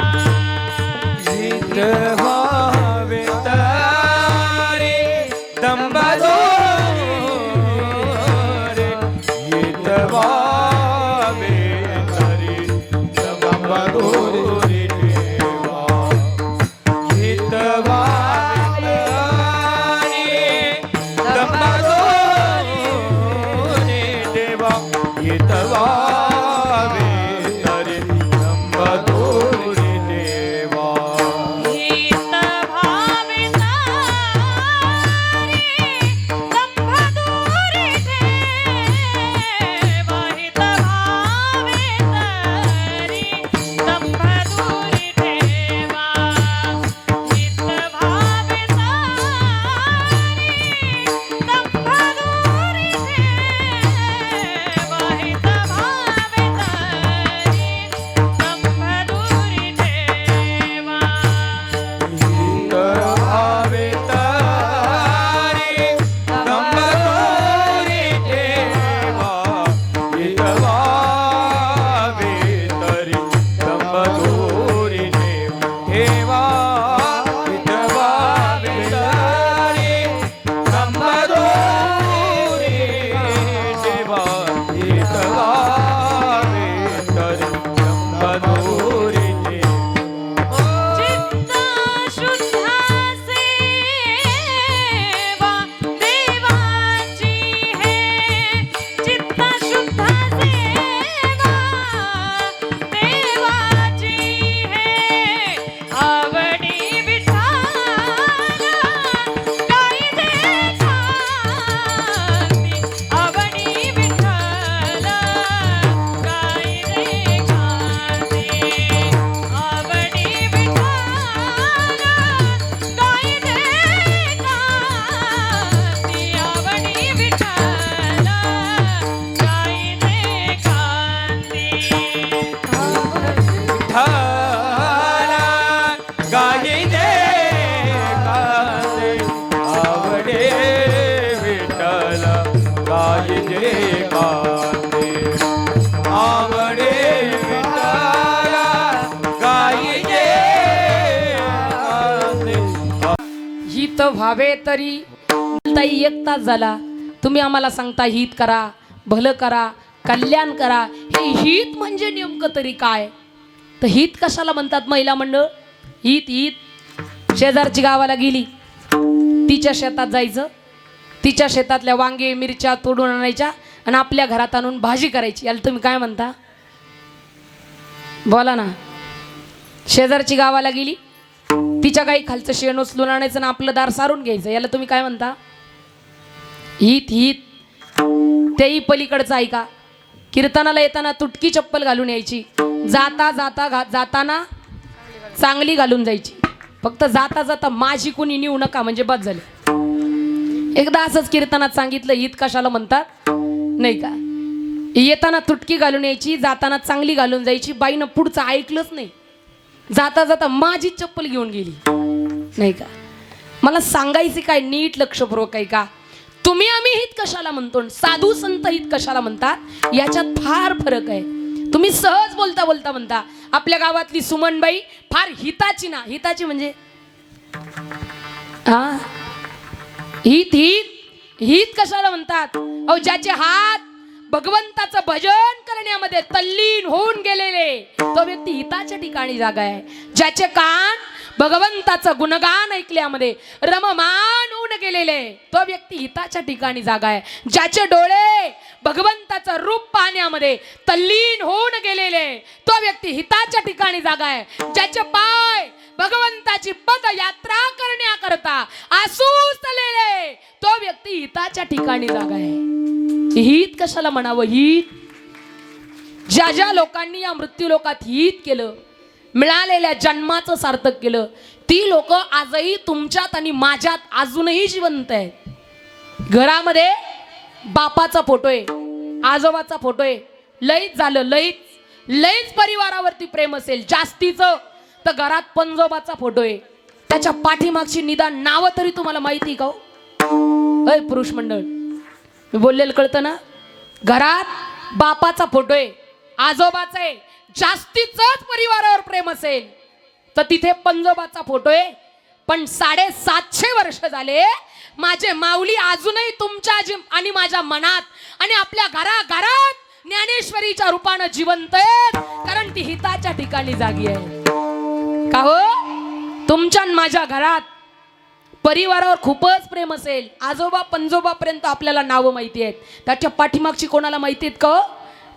व्हावे तरी. ताई 1 तास झाला तुम्ही आम्हाला सांगता हित करा, भलं करा, कल्याण करा. हे हित म्हणजे नेमकं तरी काय? तर हित कशाला म्हणतात महिला मंडळ? हित हित शेजारची गावाला गेली, तिच्या शेतात जायचं, तिच्या शेतातल्या वांगे मिरच्या तोडून आणायच्या आणि आपल्या घरात आणून भाजी करायची. याला तुम्ही काय म्हणता? बोला ना. शेजारची गावाला गेली, तिच्या काही खालचं शेण उचलून आणायचं आणि आपलं दार सारून घ्यायचं. याला तुम्ही काय म्हणता? हित हित. तेही पलीकडचं ऐका. कीर्तनाला येताना तुटकी चप्पल घालून यायची, जाताना चांगली घालून जायची. फक्त जाता जाता माझी कुणी नेऊ नका म्हणजे बस झाले. एकदा असंच कीर्तनात सांगितलं हित कशाला म्हणतात नाही का. येताना तुटकी घालून यायची, जाताना चांगली घालून जायची. बाईनं पुढचं ऐकलंच नाही, जाता जाता माझी चप्पल घेऊन गेली नाही का. मला सांगायचे काय, नीट लक्षपूर्वक आहे का. तुम्ही आम्ही हित कशाला म्हणतो, साधू संत हित कशाला म्हणतात, याच्यात फार फरक आहे. तुम्ही सहज बोलता बोलता म्हणता आपल्या गावातली सुमनबाई फार हिताची ना. हिताची म्हणजे हा हित हित हित कशाला म्हणतात? अहो ज्याचे हात भगवंताचं भजन करण्यामध्ये तल्लीन होऊन गेलेले तो व्यक्ती हिताच्या ठिकाणी जागा आहे. ज्याचे कान भगवंताचं गुणगान ऐकल्यामध्ये रममान होऊन गेलेले तो व्यक्ती हिताच्या ठिकाणी जागा आहे. ज्याचे डोळे भगवंताचं रूप पाहण्यामध्ये तल्लीन होऊन गेलेले तो व्यक्ती हिताच्या ठिकाणी जागा आहे. ज्याचे पाय भगवंताची पदयात्रा करण्याकरता आसूसलेले तो व्यक्ती हिताच्या ठिकाणी जागा आहे. हित कशाला म्हणावं? हित ज्या ज्या लोकांनी या मृत्यू लोकात हित केलं, मिळालेल्या जन्माचं सार्थक केलं, ती लोक आजही तुमच्यात आणि माझ्यात अजूनही जिवंत आहेत. घरामध्ये बापाचा फोटो आहे, आजोबाचा फोटो आहे, लईच झालं लईच परिवारावरती प्रेम असेल जास्तीचं तर घरात पंजोबाचा फोटो आहे, त्याच्या पाठीमागची निदान नावं तरी तुम्हाला माहिती का हो? अय पुरुष मंडळ, मी बोललेलं कळतं ना. घरात बापाचा फोटो आहे, आजोबाचा आहे, जास्तीचंच परिवारावर प्रेम असेल तर तिथे पंजोबाचा फोटो आहे. पण 750 वर्ष झाले माझे माऊली अजूनही तुमच्या आणि माझ्या मनात आणि आपल्या घराघरात ज्ञानेश्वरीच्या रूपानं जिवंत आहेत, कारण ती हिताच्या ठिकाणी जागी आहे. का हो? तुमच्या आणि माझ्या घरात परिवारावर खूपच प्रेम असेल, आजोबा पंजोबापर्यंत आपल्याला नावं माहिती आहेत, त्याच्या पाठीमागची कोणाला माहिती आहेत का?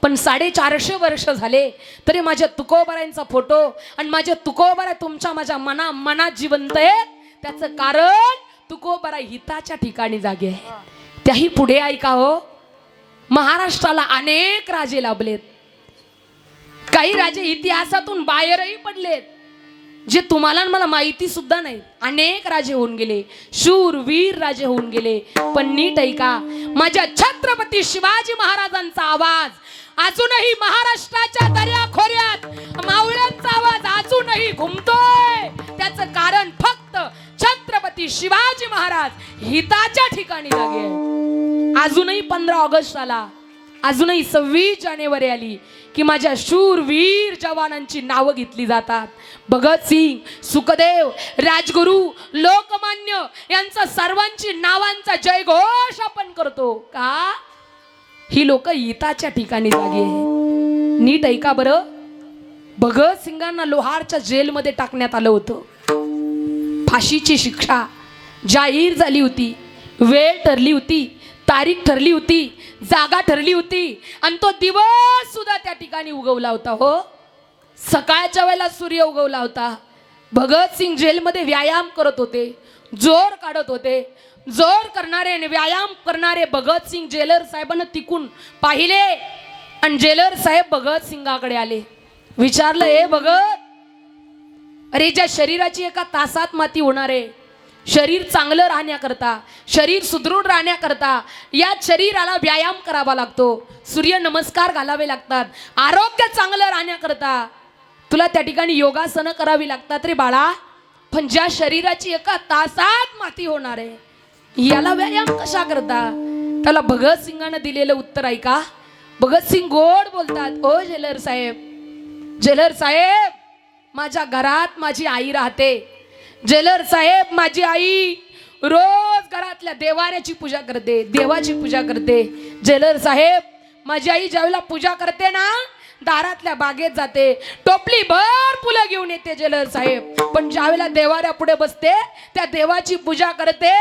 पण 450 वर्ष झाले तरी माझ्या तुकोबारांचा फोटो आणि माझ्या तुकोबारा तुमच्या माझ्या मनात जिवंत आहेत. त्याचं कारण तुकोबारा हिताच्या ठिकाणी जागे आहे. त्याही पुढे ऐका हो, महाराष्ट्राला अनेक राजे लाभलेत, काही राजे इतिहासातून बाहेरही पडलेत जे तुम्हाला मला माहिती सुद्धा नाही. अनेक राजे होऊन गेले, शूरवीर राजे होऊन गेले. पण नीट ऐका, माझ्या छत्रपती शिवाजी महाराजांचा आवाज अजूनही महाराष्ट्राच्या दऱ्याखोऱ्यात, मावळ्यांचा आवाज अजूनही घुमतोय. त्याचं कारण फक्त छत्रपती शिवाजी महाराज हिताच्या ठिकाणी जागे आहे. अजूनही 15 ऑगस्ट आला, अजूनही 26 जानेवारी आली की माझ्या शूरवीर जवानांची नावं घेतली जातात. भगतसिंग, सुखदेव, राजगुरू, लोकमान्य यांचा सर्वांची नावांचा जयघोष आपण करतो का? ही लोक हिताच्या ठिकाणी जागी आहे. नीट ऐका बरं, भगतसिंगांना लोहारच्या जेलमध्ये टाकण्यात आलं होतं. फाशीची शिक्षा जाहीर झाली होती, वेळ ठरली होती, तारीख ठरली होती, जागा ठरली होती आणि तो दिवस सुद्धा त्या ठिकाणी उगवला होता. हो, सकाळच्या वेळेला सूर्य उगवला होता. भगतसिंग जेलमध्ये व्यायाम करत होते, जोर काढत होते. जोर करणारे आणि व्यायाम करणारे भगतसिंग जेलर साहेबांना तिकून पाहिले आणि जेलर साहेब भगतसिंगाकडे आले. विचारलं, हे भगत, अरे ज्या शरीराची एका तासात माती होणार आहे, शरीर चांगलं राहण्याकरता, शरीर सुदृढ राहण्याकरता या शरीराला व्यायाम करावा लागतो, सूर्य नमस्कार घालावे लागतात, आरोग्य चांगलं राहण्याकरता तुला त्या ठिकाणी योगासनं करावी लागतात रे बाळा. पण ज्या शरीराची एका तासात माती होणार आहे याला व्यायाम कशा करता? त्याला भगतसिंगानं दिलेलं उत्तर ऐका. भगतसिंग गोड बोलतात, ओ जेलर साहेब, जेलर साहेब, माझ्या घरात माझी आई राहते. जेलर साहेब, माझी आई रोज घरातल्या देवाऱ्याची पूजा करते, देवाची पूजा करते. जेलर साहेब, माझी आई ज्यावेळेला पूजा करते ना, दारातल्या बागेत जाते, टोपली भर फुलं घेऊन येते जेलर साहेब. पण ज्यावेळेला देवाऱ्या पुढे बसते, त्या देवाची पूजा करते,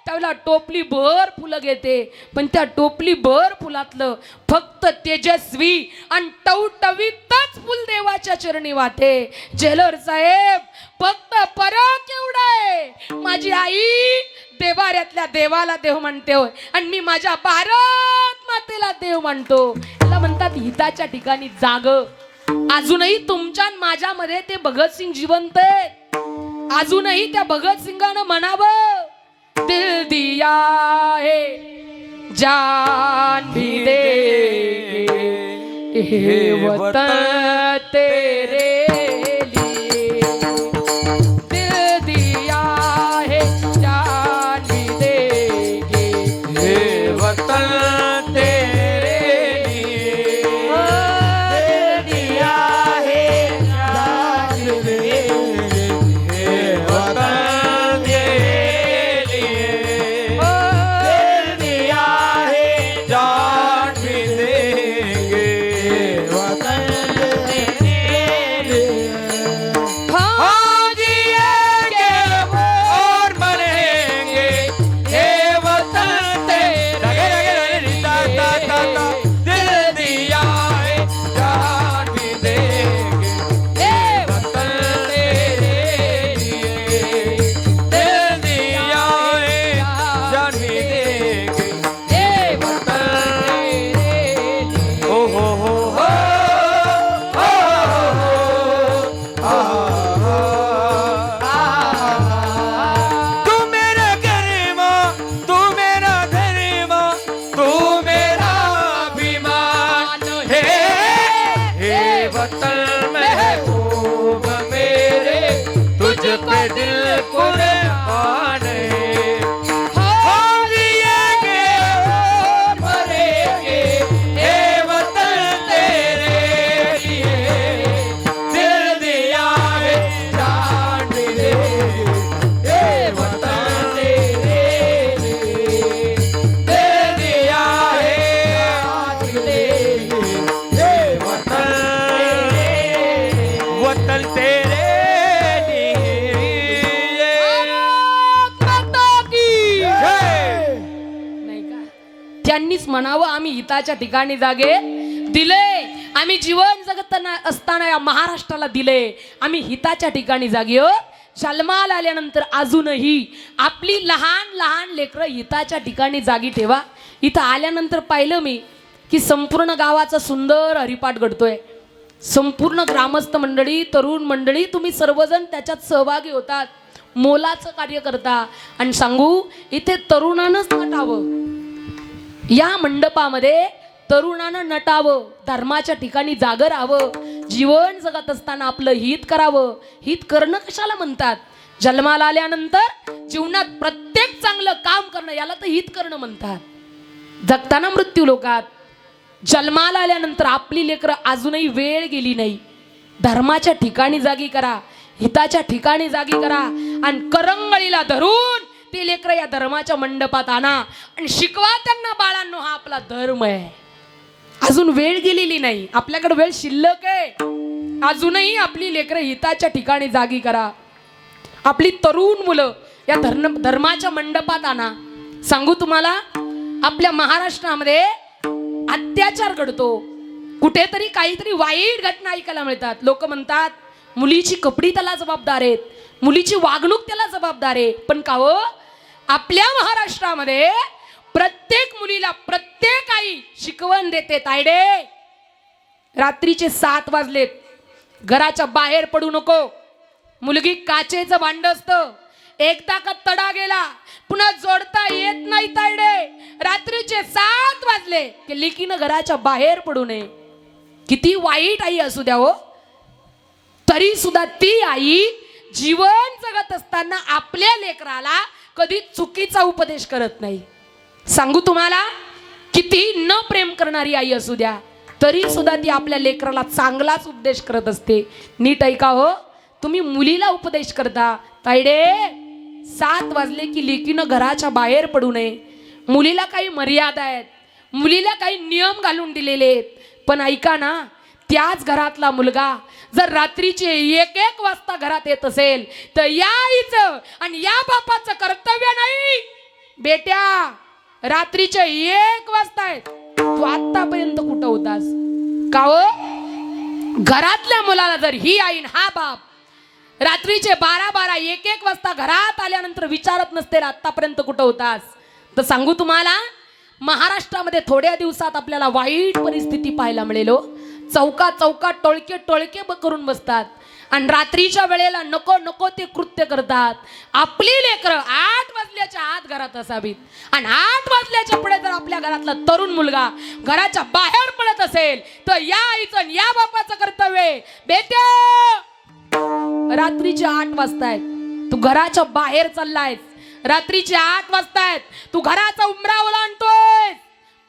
त्यावेळेला टोपली भर फुलं घेते. पण त्या टोपली भर फुलातलं फक्त तेजस्वी आणि टवटवीतच फुल देवाच्या चरणी वाहते. जेलर साहेब, फक्त फरक एवढा आहे, माझी आई देवाऱ्यातल्या देवाला देव म्हणते होय, आणि मी माझ्या भारत मातेला देव म्हणतो. त्याला म्हणतात हिताच्या ठिकाणी जाग. अजूनही तुमच्या माझ्यामध्ये ते भगतसिंग जिवंत आहेत. अजूनही त्या भगतसिंगानं म्हणावं, दिल दिया है जान भी दे हे वतन तेरे लिए. दिल दिया है जान भी देंगे हे वतन तेरे लिए. दिल दिया है जान भी देंगे. हे वतन तेरे लिए. दिल दिया है जान भी देंगे. वतन तेरे लिए. हाँ जिएंगे और मरेंगे. हे वतन तेरे दिल दिया है जान भी देंगे. हे वतन तेरे लिए. दिल दिया है जान भी देंगे. हे वतन तेरे लिए. ओ हो तू मेरा गरिमा, तू मेरा गरिमा, तू मेरा अभिमान है. हे वतन महबूब मेरे, तुझ पे दिल कुर्बान है. हम जिएंगे और मरेंगे. हे वतन तेरे लिए. दिल दिया है जान भी देंगे. हे वतन तेरे लिए. दिल दिया है जान भी देंगे. हे वतन वतन तेरे लिए. माता की जय. नाही का? त्यांनीच म्हणावं, आम्ही हिताच्या ठिकाणी जागे दिले. आम्ही जीवन जगताना असताना या महाराष्ट्राला दिले. आम्ही हिताच्या ठिकाणी जागे हो. जन्माला आल्यानंतर अजूनही आपली लहान लहान लेकरं हिताच्या ठिकाणी जागी ठेवा. इथं आल्यानंतर पाहिलं मी की संपूर्ण गावाचा सुंदर हरिपाठ घडतोय. संपूर्ण ग्रामस्थ मंडळी, तरुण मंडळी, तुम्ही सर्वजण त्याच्यात सहभागी होतात, मोलाचं कार्य करता. आणि सांगू, इथे तरुणानंच नटावं. या मंडपामध्ये तरुणानं नटावं, धर्माच्या ठिकाणी जागं राहावं, जीवन जगत असताना आपलं हित करावं. हित करणं कशाला म्हणतात? जन्माला आल्यानंतर जीवनात प्रत्येक चांगलं काम करणं, याला तर हित करणं म्हणतात. जगताना मृत्यू लोकात, जन्माला आल्यानंतर आपली लेकरं अजूनही वेळ गेली नाही. धर्माच्या ठिकाणी जागी करा, हिताच्या ठिकाणी जागी करा, आणि करंगळीला धरून ते लेकरं या धर्माच्या मंडपात आणा आणि शिकवा त्यांना, बाळांनो हा आपला धर्म आहे. अजून वेळ गेलेली नाही, आपल्याकडे वेळ शिल्लक आहे. अजूनही आपली लेकरं हिताच्या ठिकाणी जागी करा. आपली तरुण मुलं या धर्माच्या मंडपात आणा. सांगू तुम्हाला, आपल्या महाराष्ट्रामध्ये अत्याचार घडतो. कुठेतरी काहीतरी वाईट घटना ऐकायला मिळतात. लोक म्हणतात मुलीची कपडी त्याला जबाबदार आहेत, मुलीची वागणूक त्याला जबाबदार आहे. पण का हो, आपल्या महाराष्ट्रामध्ये प्रत्येक मुलीला प्रत्येक आई शिकवण देते. तायडे, रात्रीचे 7 वाजलेत, घराच्या बाहेर पडू नको. मुलगी काचेचं भांड असतं, एकदा का तडा गेला पुन्हा जोडता येत नाही. तायडे, रात्रीचे 7 वाजले की लेकीनं घराच्या बाहेर पडू नये. किती वाईट आई असू द्या हो, तरी सुद्धा ती आई जीवन जगत असताना आपल्या लेकराला कधी चुकीचा उपदेश करत नाही. सांगू तुम्हाला, किती न प्रेम करणारी आई असू द्या, तरी सुद्धा ती आपल्या लेकराला चांगलाच उपदेश करत असते. नीट ऐका हो, तुम्ही मुलीला उपदेश करता, तायडे 7 वाजले की लेकीनं घराच्या बाहेर पडू नये. मुलीला काही मर्यादा आहेत, मुलीला काही नियम घालून दिलेले आहेत. पण ऐका ना, त्याच घरातला मुलगा जर रात्रीचे 1-1 वाजता घरात येत असेल तर या आईचं आणि या बापाचं कर्तव्य नाही. बेट्या, रात्रीचे 1 वाजता आहेत, तू आतापर्यंत कुठं होतास का हो? घरातल्या मुलाला जर ही आईन हा बाप रात्रीचे 12-12, 1-1 वाजता घरात आल्यानंतर विचारत नसते आतापर्यंत कुठं होतास, तर सांगू तुम्हाला, महाराष्ट्रामध्ये थोड्या दिवसात आपल्याला वाईट परिस्थिती पाहायला मिळेल. चौकात चौकात टोळके टोळके करून बसतात आणि रात्रीच्या वेळेला नको नको ते कृत्य करतात. आपली लेकरं 8 वाजल्याच्या आत घरात असावीत आणि 8 वाजल्याच्या पुढे जर आपल्या घरातला तरुण मुलगा घराच्या बाहेर पडत असेल तर या आईचं आणि या बापाचं कर्तव्य, बेट्या, रात्रीचे 8 वाजतायत, तू घराच्या बाहेर चाललायस. रात्रीचे 8 वाजतायत, तू घराचा उंबरा ओलांडतोय.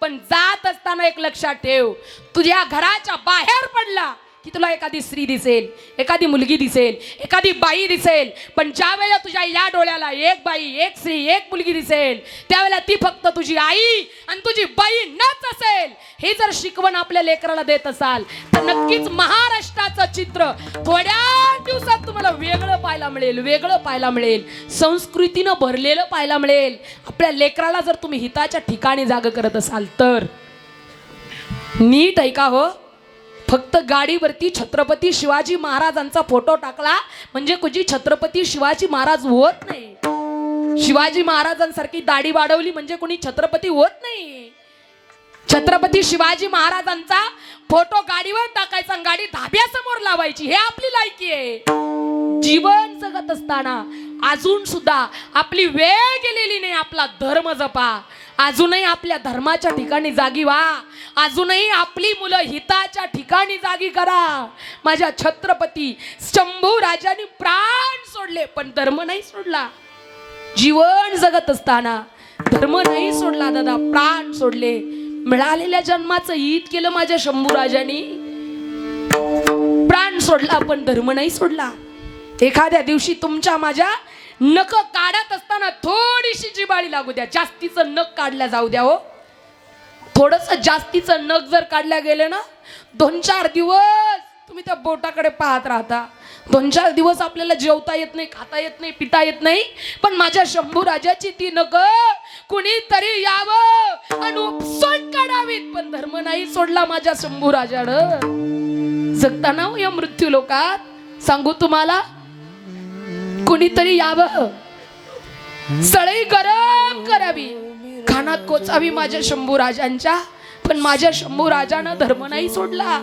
पण जात असताना एक लक्षात ठेव, तुझ्या घराच्या बाहेर पडला की तुला एखादी स्त्री दिसेल, एखादी मुलगी दिसेल, एखादी बाई दिसेल. पण ज्या वेळेला तुझ्या या डोळ्याला एक बाई, एक स्त्री, एक मुलगी दिसेल, त्यावेळेला ती फक्त तुझी आई आणि तुझी बहीणच असेल. हे जर शिकवण आपल्या लेकराला देत असाल तर नक्कीच महाराष्ट्राचं चित्र थोड्या दिवसात तुम्हाला वेगळं पाहायला मिळेल, वेगळं पाहायला मिळेल, संस्कृतीनं भरलेलं पाहायला मिळेल. आपल्या लेकराला जर तुम्ही हिताच्या ठिकाणी जाग करत असाल तर नीट ऐका हो. फक्त गाडीवरती छत्रपती शिवाजी महाराजांचा फोटो टाकला म्हणजे कुठे छत्रपती शिवाजी महाराज होत नाही. शिवाजी महाराजांसारखी दाढी वाढवली म्हणजे कोणी छत्रपती होत नाही. छत्रपती शिवाजी महाराजांचा फोटो गाडीवर टाकायचा, गाडी धाब्यासमोर लावायची, हे आपली लायकी आहे. जीवन जगत असताना अजून सुद्धा आपली वेळ गेलेली नाही, आपला धर्म जपा. अजूनही आपल्या धर्माच्या ठिकाणी जागी व्हा. अजूनही आपली मुलं हिताच्या ठिकाणी जागी करा. माझ्या छत्रपती शंभू राजांनी प्राण सोडले पण धर्म नाही सोडला. जीवन जगत असताना धर्म नाही सोडला दादा, प्राण सोडले. मिळालेल्या जन्माचं हित केलं माझ्या शंभू राजांनी, प्राण सोडला पण धर्म नाही सोडला. एखाद्या दिवशी तुमच्या माझ्या नख काढत असताना थोडीशी जिबाळी लागू द्या, जास्तीचं नख काढल्या जाऊ द्या हो. थोडस जास्तीचं नख जर काढल्या गेले ना, 2-4 दिवस तुम्ही त्या बोटाकडे पाहत राहता. 2-4 दिवस आपल्याला जेवता येत नाही, खाता येत नाही, पिता येत नाही. पण माझ्या शंभू राजाची ती नख कुणीतरी यावं आणि उपसून काढावीत, पण धर्म नाही सोडला माझ्या शंभू राजानं. जगताना या मृत्यू लोकात सांगू तुम्हाला, कुणीतरी यावं, सळई गरम करावी, खानात कोचावी माझ्या शंभू राजांच्या. पण माझ्या शंभू राजानं धर्म नाही सोडला,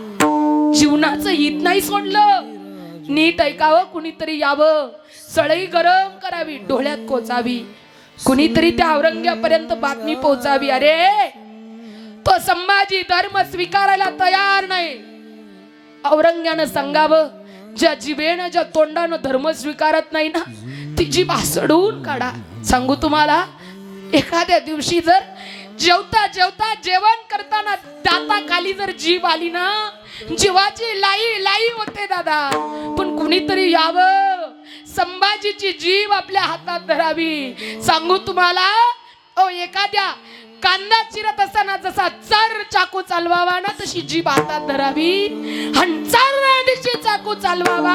जीवनाचं हित नाही सोडलं. नीट ऐकावं, कुणीतरी यावं, सळई गरम करावी, डोळ्यात कोचावी, कुणीतरी त्या औरंग्यापर्यंत बातमी पोहोचावी. अरे तो संभाजी धर्म स्वीकारायला तयार नाही. औरंग्यानं सांगावं, ज्या जिभेनं, ज्या तोंडानं धर्म स्वीकारत नाही ना, ती जीभ हासडून काढा. सांगू तुम्हाला, एखाद्या दिवशी जर जेवता जेवता जेवण करताना दाताखाली जर जीभ आली ना, जीवाची लाई लाई होते दादा. पण कुणीतरी यावं, संभाजीची जीभ आपल्या हातात धरावी. सांगू तुम्हाला, एखाद्या कांदा चिरत असताना जसा चर चाकू चालवावा ना, तशी जीभ हातात धरावी आणि चर चाकू चालवावा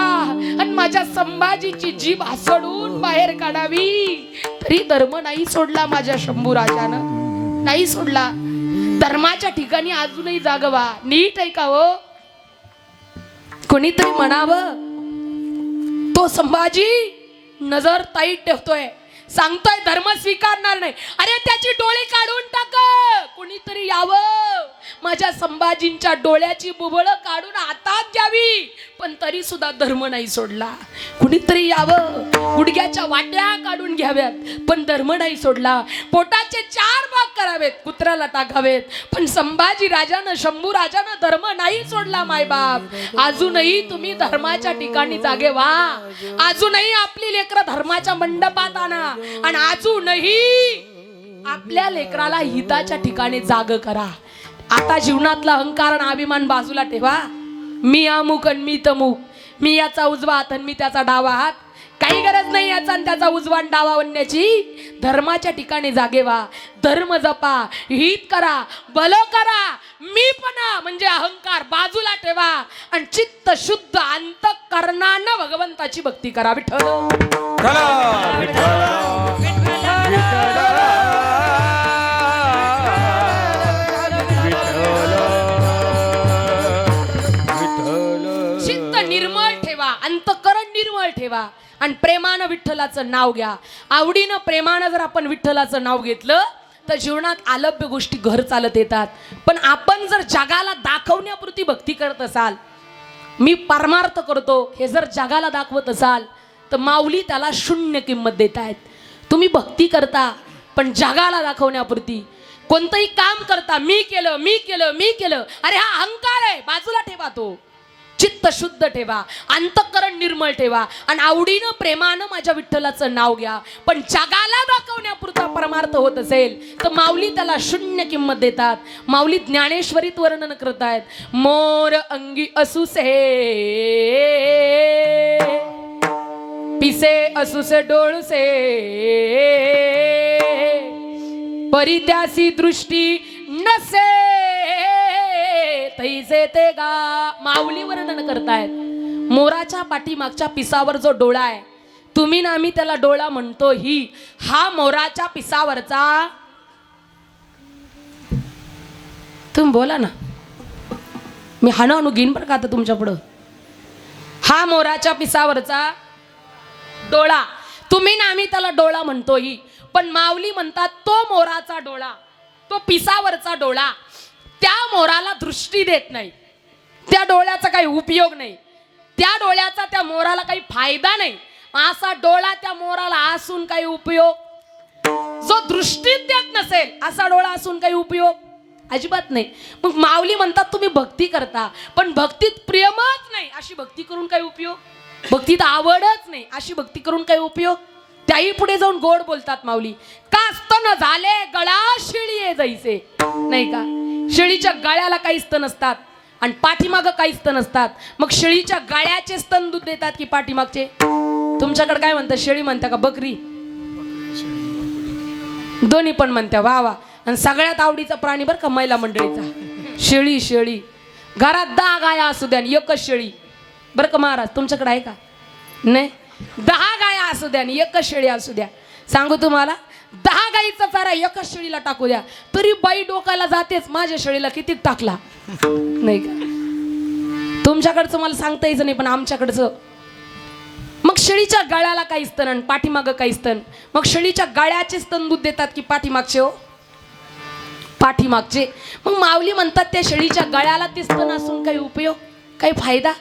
आणि माझ्या संभाजीची जीभ हासडून बाहेर काढावी. तरी धर्म नाही सोडला माझ्या शंभू राजानं, नाही सोडला. धर्माच्या ठिकाणी अजूनही जागवा. नीट ऐका हो, कोणीतरी म्हणावं, तो संभाजी नजर ताईट ठेवतोय, सांगतोय धर्म स्वीकारणार नाही. अरे त्याची डोळे काढून टाक. कुणीतरी यावं, माझ्या संभाजींच्या डोळ्याची बुबळ काढून हातात द्यावी, पण तरी सुद्धा धर्म नाही सोडला. कुणीतरी यावं, गुडघ्याच्या वाट्या काढून घ्याव्यात, पण धर्म नाही सोडला. पोटाचे 4 भाग करावेत, कुत्र्याला टाकावेत, पण संभाजी राजानं, शंभू राजानं धर्म नाही सोडला. मायबाप, अजूनही तुम्ही धर्माच्या ठिकाणी जागे व्हा. अजूनही आपली लेकरं धर्माच्या मंडपात आणा आणि अजूनही आपल्या लेकराला हिताच्या ठिकाणी जाग करा. आता जीवनातला अहंकार आणि अभिमान बाजूला ठेवा. मी अमुक आणि मी तमुक, मी याचा उजवा हात आणि मी त्याचा डावा हात. काही गरज नाही याचा आणि त्याचा उजवान डावा वणण्याची. धर्माच्या ठिकाणी जागे व्हा, धर्म जपा, हित करा, भलं करा, मीपणा म्हणजे अहंकार बाजूला ठेवा आणि चित्त शुद्ध अंतःकरणानं भगवंताची भक्ती करा. विठ्ठल चित्त निर्मळ ठेवा, अंतःकरण निर्मळ ठेवा आणि प्रेमानं विठ्ठलाचं नाव घ्या. आवडीनं प्रेमानं जर आपण विठ्ठलाचं नाव घेतलं तर जीवनात आलभ्य गोष्टी घर चालत येतात. पण आपण जर जगाला दाखवण्यापुरती भक्ती करत असाल, मी परमार्थ करतो हे जर जगाला दाखवत असाल तर माऊली त्याला शून्य किंमत देत आहेत. तुम्ही भक्ती करता पण जगाला दाखवण्यापुरती, कोणतंही काम करता मी केलं मी केलं मी केलं, अरे हा अहंकार आहे, बाजूला ठेवा. तो चित्त शुद्ध ठेवा, अंतःकरण निर्मळ ठेवा आणि आवडीनं प्रेमानं माझ्या विठ्ठलाचं नाव घ्या. पण जगाला दाखवण्यापुरता परमार्थ होत असेल तर माऊली त्याला शून्य किंमत देतात. माऊली ज्ञानेश्वरीत वर्णन करतायत, मोर अंगी असुसे पिसे असुसे डोळसे परित्यासी दृष्टी नसे तैसे ते गा. माऊली वर्णन करतायत, मोराच्या पाठीमागच्या पिसावर जो डोळा आहे, तुम्ही ना आम्ही त्याला डोळा म्हणतो ही, हा मोराच्या पिसावरचा, तुम्ही बोला ना, मी हाणू घेईन बरं का आता तुमच्या पुढं. हा मोराच्या पिसावरचा डोळा, तुम्ही ना आम्ही त्याला डोळा म्हणतो ही, पण माऊली म्हणतात तो मोराचा डोळा, तो पिसावरचा डोळा त्या मोराला दृष्टी देत नाही, त्या डोळ्याचा काही उपयोग नाही, त्या डोळ्याचा त्या मोराला काही फायदा नाही. असा डोळा त्या मोराला असून काही उपयोग, जो दृष्टीत देत नसेल असा डोळा असून काही उपयोग अजिबात नाही. मग माऊली म्हणतात तुम्ही भक्ती करता पण भक्तीत प्रेमच नाही, अशी भक्ती करून काही उपयोग, भक्तीत आवडच नाही, अशी भक्ती करून काही उपयोग. त्याही पुढे जाऊन गोड बोलतात माऊली, का स्तन झाले गळा शिळी जैसे, नाही का, शेळीच्या गळ्याला काही स्तन असतात आणि पाठीमागं काही स्तन असतात. मग शेळीच्या गळ्याचे स्तन दूध देतात की पाठीमागचे? तुमच्याकडे काय म्हणतात, शेळी म्हणता का बकरी? दोन्ही पण म्हणत्या. वा वा. आणि सगळ्यात आवडीचा प्राणी बरं का महिला मंडळीचा शेळी. शेळी घरात 10 गाया असू द्या आणि एकच शेळी, बरं का महाराज, तुमच्याकडे आहे का? नाही. 10 गाया असू द्या आणि एकच शेळी असू द्या. सांगू तुम्हाला, 10 गाईचा चारा एकच शेळीला टाकू द्या तरी बाई डोकायला जातेच, माझ्या शेळीला किती टाकला, नाही का? तुमच्याकडचं मला सांगता यायचं नाही पण आमच्याकडचं. मग शेळीच्या गळ्याला काही स्तन आणि पाठीमागं काही स्तन. मग शेळीच्या गळ्याचे स्तन दूध देतात की पाठीमागचे? हो, पाठीमागचे. मग माऊली म्हणतात त्या शेळीच्या गळ्याला ते स्तन असून काही उपयोग, काही फायदा,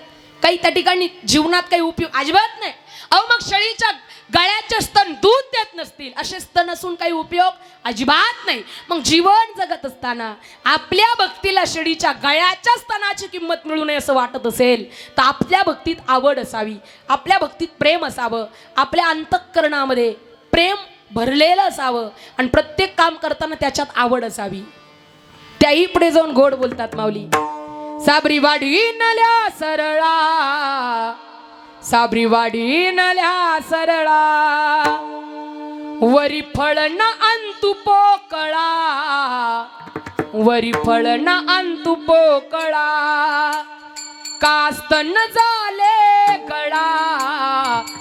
काही त्या ठिकाणी जीवनात काही उपयोग अजिबात नाही. अहो मग शेळीच्या गळ्याचे स्तन दूध देत नसतील, असे स्तन असून काही उपयोग अजिबात नाही. मग जीवन जगत असताना आपल्या भक्तीला शेळीच्या गळ्याच्या स्तनाची किंमत मिळू नये असं वाटत असेल तर आपल्या भक्तीत आवड असावी, आपल्या भक्तीत प्रेम असावं, आपल्या अंतःकरणामध्ये प्रेम भरलेलं असावं आणि प्रत्येक काम करताना त्याच्यात आवड असावी. त्याही पुढे जाऊन गोड बोलतात माऊली, साबरी वाडी नल्या सरळा, साबरी वाडी नल्या सरळा, वरी फळ न अंतु पोकळा, वरी फळ न अंतु पोकळा, कास्तन झाले गळा,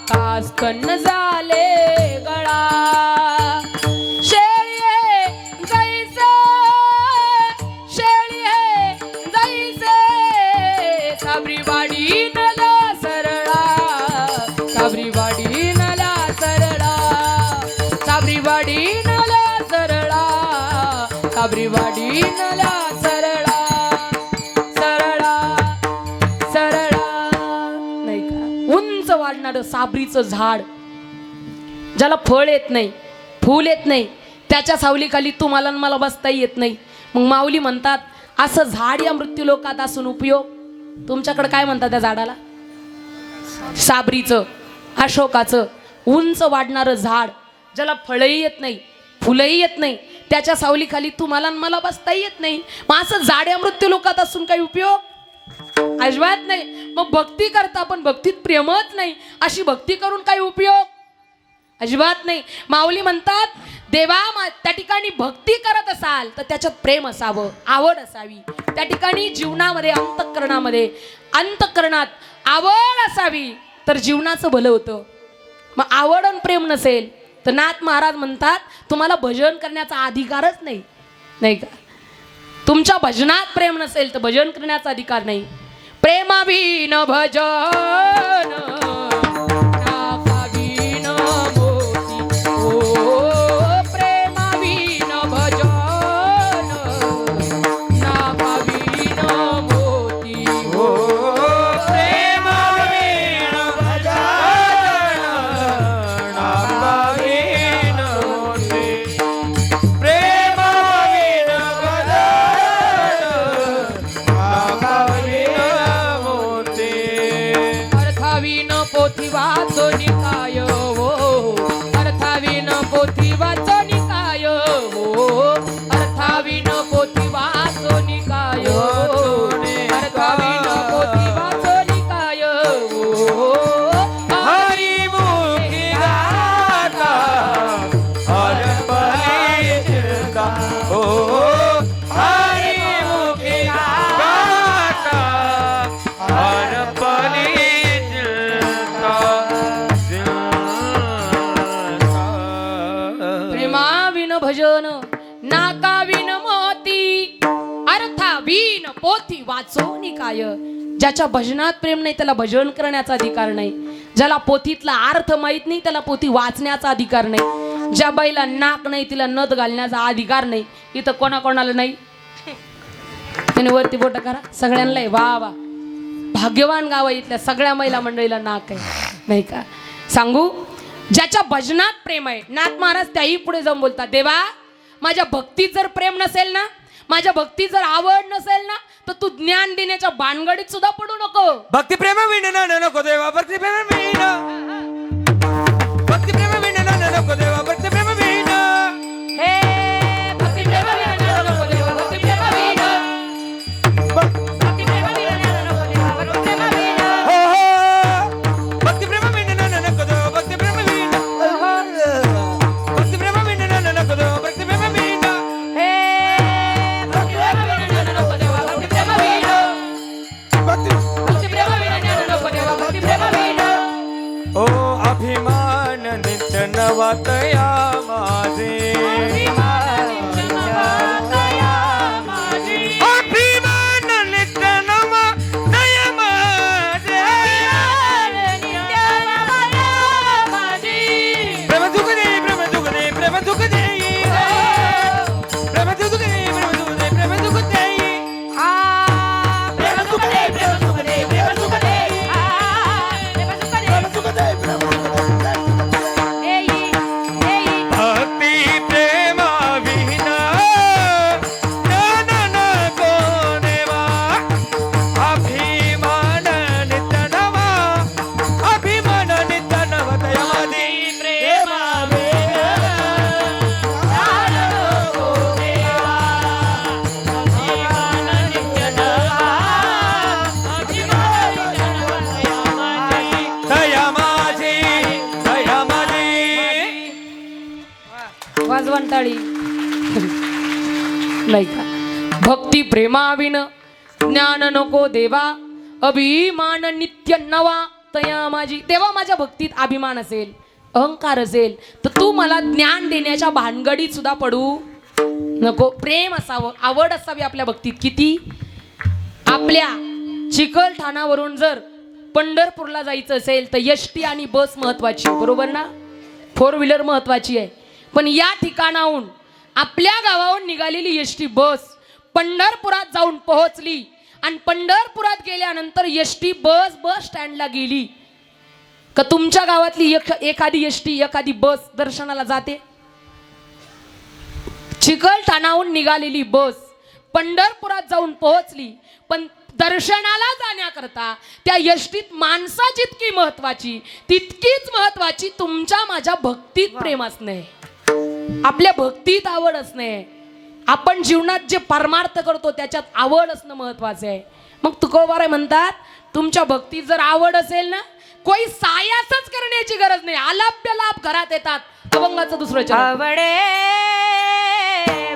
कास्तन झाले गळा, शेळी जैसे, शेळी जैसे, साबरी वाडी नला सरळा, साबरी वाडी नला सरळा, साबरी वाडी नला सरळा, साबरी वाडी नला सरळा, सरळा सरळा, नाही का? उंच वाढणारं साबरीचं झाड, ज्याला फळ येत नाही, फूल येत नाही, त्याच्या सावलीखाली तुम्हाला मला बसताही येत नाही. मग माऊली म्हणतात असं झाड या मृत्यूलोकात असून उपयोग. तुमच्याकडे काय म्हणतात त्या झाडाला? साबरीचं, अशोकाचं उंच वाढणारं झाड, ज्याला फळही येत नाही, फुलंही येत नाही, त्याच्या सावलीखाली तुम्हाला मला बसताही येत नाही. मग असं झाड या मृत्यूलोकात असून काही उपयोग अजिबात नाही. मग भक्ती करता पण भक्तीत प्रेमच नाही, अशी भक्ती करून काही उपयोग? अजिबात नाही. माऊली म्हणतात देवा त्या ठिकाणी भक्ती करत असाल तर त्याच्यात प्रेम असावं, आवड असावी. त्या ठिकाणी जीवनामध्ये अंतःकरणात आवड असावी तर जीवनाचं भलं होतं. मग आवड आणि प्रेम नसेल तर नाथ महाराज म्हणतात तुम्हाला भजन करण्याचा अधिकारच नाही, नाही का? तुमच्या भजनात प्रेम नसेल तर भजन करण्याचा अधिकार नाही. प्रेमाविन भजन नाकाविन मोती, प्रेमाविन भजन नाकाविन मोती, प्रेमाविन भजन नाकाविन मोती, प्रेमाविन भजन नाकाविन मोती. अर्थाविन पोथी वाचो निकाय हो, अर्थाविन पोथी वाचो निकाय हो, अर्थाविन पोथी वाचो निकाय हो, अर्थाविन पोथी वाचो निकाय हो. हरिमुखी गाता हरपली चिंता हो, हरिमुखी गाता हरपली चिंता. प्रेमाविन भजन नाकाविन मोती, अर्थाविन पोथी वाचो निकाय. ज्याच्या भजनात प्रेम नाही त्याला भजन करण्याचा अधिकार नाही. ज्याला पोथीतला अर्थ माहित नाही त्याला पोथी वाचण्याचा अधिकार नाही. ज्या बाईला नाक नाही तिला नथ घालण्याचा अधिकार नाही. इथं कोणाकोणाला नाही? त्याने वरती बोट करा सगळ्यांना आहे. वा वा, भाग्यवान गाव आहे. इथल्या सगळ्या महिला मंडळीला नाक आहे, नाही का? सांगू, ज्याच्या भजनात प्रेम आहे, नाथ महाराज त्याही पुढे जाऊन बोलतात देवा माझ्या भक्तीत जर प्रेम नसेल ना, माझ्या भक्तीत जर आवड नसेल ना, तर तू ज्ञान देण्याच्या भानगडीत सुद्धा पडू नको. भक्ती प्रेम विण नको देवा, भक्ती प्रेम विण, भक्ती प्रेम विण नको देवा, भक्ती प्रेम विण. हे भक्ती प्रेम विना नको देवा, भक्ती प्रेम विना, भक्ती प्रेम विना नको देवा, भक्ती प्रेम विना. हो हो, भक्ती प्रेम विण नको देवा, भक्ती प्रेम विण, भक्ती प्रेम विण नको देवा, भक्ती प्रेम विण. हे भक्ती प्रेम विना नको देवा, भक्ती प्रेम विना, भक्ती प्रेम विना नको देवा, भक्ती प्रेम विना. ओ अभिमान नित्य नवतया माझे, अभिमान नित्य नवतया माझे, प्रेम दुख दे, प्रेम दुख दे, प्रेम दुख दे, प्रेम दुख दे, प्रेम दुख दे, प्रेम दुख दे. प्रेम सुख दे, प्रेम सुख दे, प्रेम सुख दे, प्रेम सुख दे, प्रेम सुख दे. भक्ती प्रेम विना ज्ञान नको देवा, अभिमान नित्य नवा, अभिमान नित्य नवतया माझे. प्रेम विना ज्ञान नको देवा, अभिमान नित्य नवा, अभिमान नित्य नवतया माझे. दया माझी, दया माझी. वाजवान टाळी. नाही का? भक्ती प्रेमाविन ज्ञान नको देवा, अभिमान नित्य नवा तया माझी. तेव्हा माझ्या भक्तीत अभिमान असेल, अहंकार असेल तर तू मला ज्ञान देण्याच्या भानगडीत सुद्धा पडू नको. प्रेम असावं, आवड असावी आपल्या भक्तीत. किती? आपल्या चिकलठाणावरून जर पंढरपूरला जायचं असेल तर एसटी आणि बस महत्वाची, बरोबर ना? 4 व्हीलर महत्वाची आहे. पण या ठिकाणाहून आपल्या गावाहून निघालेली एसटी बस पंढरपुरात जाऊन पोहोचली आणि पंढरपुरात गेल्यानंतर एसटी बस स्टँडला गेली का तुमच्या गावातली एखादी एसटी एखादी बस दर्शनाला जाते? चिकलठाणाहून निघालेली बस पंढरपुरात जाऊन पोहोचली, पण दर्शनाला जाण्याकरता त्या यष्टीत माणसा जितकी महत्वाची तितकीच महत्वाची तुमच्या माझ्या भक्तीत प्रेम असणे, आपल्या भक्तीत आवड असणे. आपण जीवनात जे परमार्थ करतो त्याच्यात आवड असणं महत्वाचं आहे. मग तुकोबाराय म्हणतात तुमच्या भक्तीत जर आवड असेल ना कोई सायासच करण्याची गरज नाही, आलाप्य लाभ घरात येतात. अभंगाचं दुसरं चरण. आवडे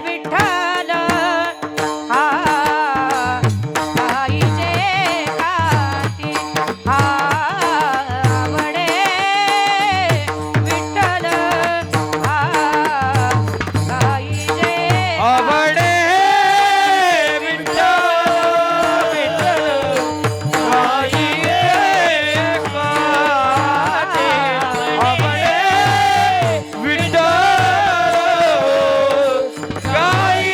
विठ्ठल हा गाईचे काठी हा आवडे विठ्ठल हा गाईचे आवडे विठ्ठल गाई काठी. आवडे विठ्ठल गाई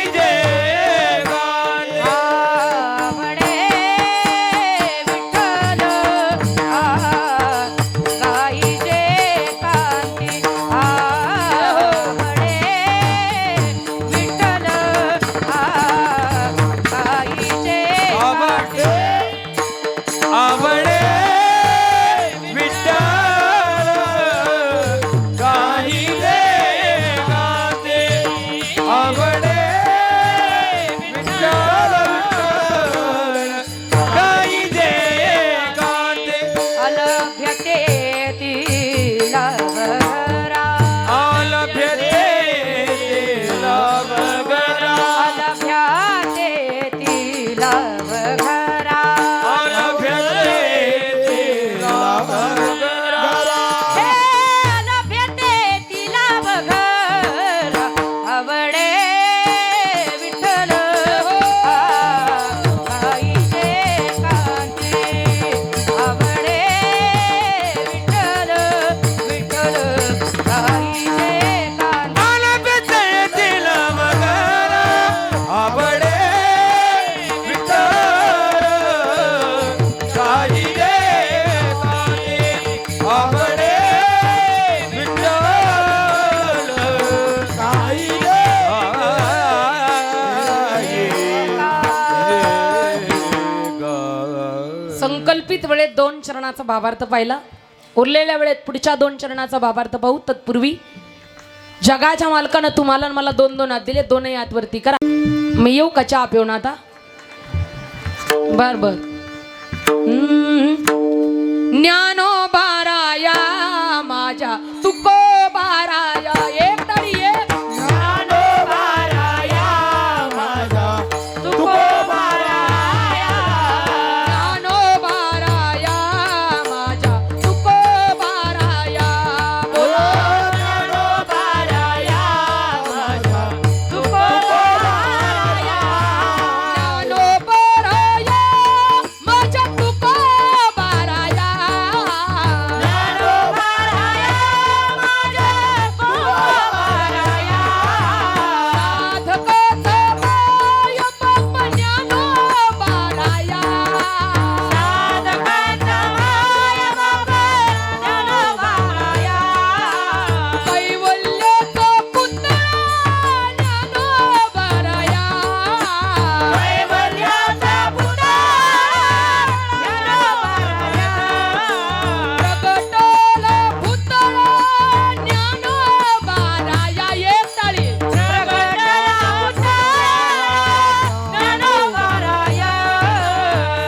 संकल्पित वेळेत 2 चरणाचा भावार्थ पाहिला. उरलेल्या वेळेत पुढच्या 2 चरणाचा भावार्थ पाहू. तत्पूर्वी जगाच्या मालकानं तुम्हाला आणि मला 2-2 हात दिले, 2ही हात वरती करा. मी येऊ का चहा पिऊन आता? बर बर. ज्ञानोबाराया माझ्या तुकोबाराया एक तरी एक ज्ञानोबाराया माझा तुकोबाराया. ज्ञानोबाराया माझ्या तुकोबाराया बोलो. ज्ञानोबाराया माझा तुकोबाराया. ज्ञानोबाराया माझ्या तुकोबाराया. ज्ञानोबाराया माझा तुकोबाराया. साधकाचा माय बाप ज्ञानोबाराया. साधकाचा माय बाप ज्ञानोबाराया. कैवल्याचा पुत्र ज्ञानोबाराया. कैवल्याचा पुत्र ज्ञानोबाराया. प्रगटला पुतळा ज्ञानोबाराया एक ताळी. प्रगटला पुत्र ज्ञानोबाराया.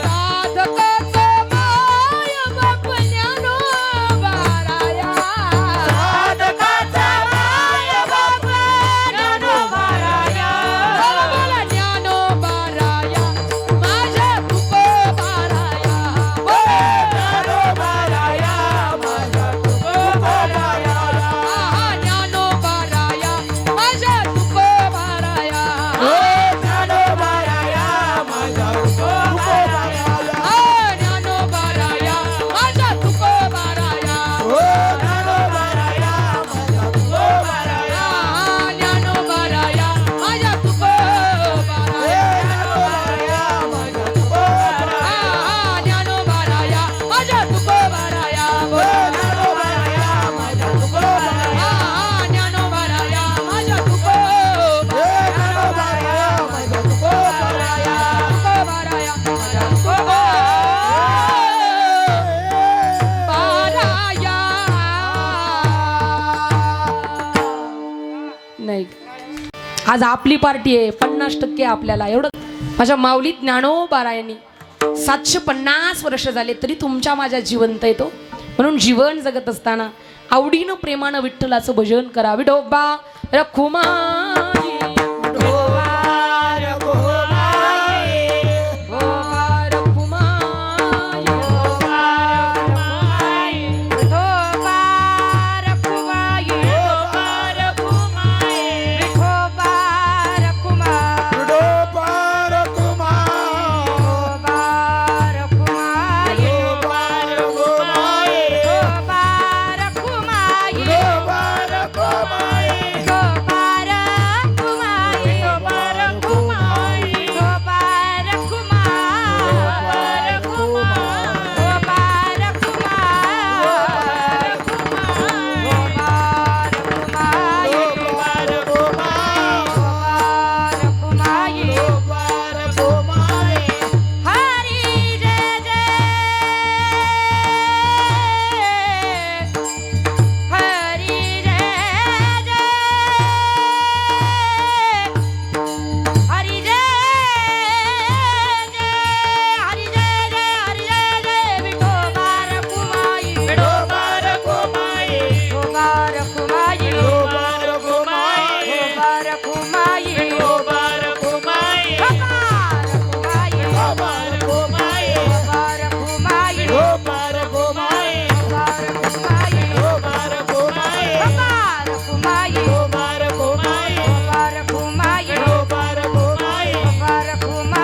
साधकाचा माय बाप ज्ञानोबाराया. साधकाचा माय बाप ज्ञानोबाराया. बोला बोला ज्ञानोबाराया माझ्या तुकोबाराया. बोला. ज्ञानोबाराया माझा तुकोबाराया. आहा, ज्ञानोबाराया माझ्या तुकोबाराया. ज्ञानोबाराया माझा तुकोबाराया. आ, ज्ञानोबाराया माझ्या तुकोबाराया. ज्ञानोबाराया माझा तुकोबाराया. आहा, ज्ञानोबाराया माझ्या तुकोबाराया. ज्ञानोबाराया माझा तुकोबाराया. आहा, ज्ञानोबाराया माझ्या तुकोबाराया. ज्ञानोबाराया माझा तुकोबाराया. आहा, ज्ञानोबाराया माझ्या तुकोबाराया. ज्ञानोबाराया माझा तुकोबाराया. तुकोबाराया माझ्या तुकोबाराया. नाही आज आपली पार्टी आहे, 50% आपल्याला एवढं. माझ्या माऊली ज्ञानोबारायांनी 750 वर्ष झाले तरी तुमच्या माझ्या जिवंत येतो. म्हणून जीवन जगत असताना आवडीनं प्रेमानं विठ्ठलाचं भजन करा. विठोबा रखुमाई विठोबा रखुमाई, विठोबा रखुमाई, विठोबा रखुमाई, विठोबा रखुमाई, विठोबा रखुमाई, विठोबा रखुमाई, विठोबा रखुमाई, विठोबा रखुमाई, विठोबा रखुमाई, विठोबा रखुमाई, विठोबा रखुमाई, विठोबा रखुमाई, विठोबा हरी जय जय हरी जय जय हरी जय जय हरी जय जय हरी जय जय विठोबा रखुमाई विठोबा रखुमाई, विठोबा रखुमाई विठोबा रखुमाई, विठोबा रखुमाई विठोबा रखुमाई, विठोबा रखुमाई विठोबा रखुमाई, विठोबा रखुमाई विठोबा रखुमाई, विठोबा रखुमाई विठोबा रखुमाई, विठोबा रखुमाई विठोबा रखुमाई, विठोबा रखुमाई विठोबा रखुमाई,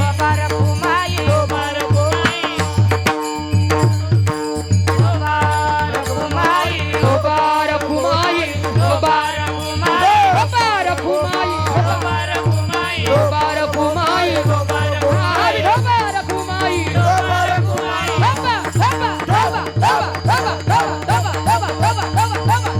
विठोबा रखुमाई विठोबा रखुमाई, विठोबा रखुमाई विठोबा रखुमाई, विठोबा रखुमाई, विठोबा रखुमाई, विठोबा रखुमाई, विठोबा रखुमाई, विठोबा रखुमाई, विठोबा रखुमाई, विठोबा रखुमाई, बाबा, बाबा, बाबा, बाबा, बाबा, बाबा, बाबा, बाबा, बाबा, बाबा,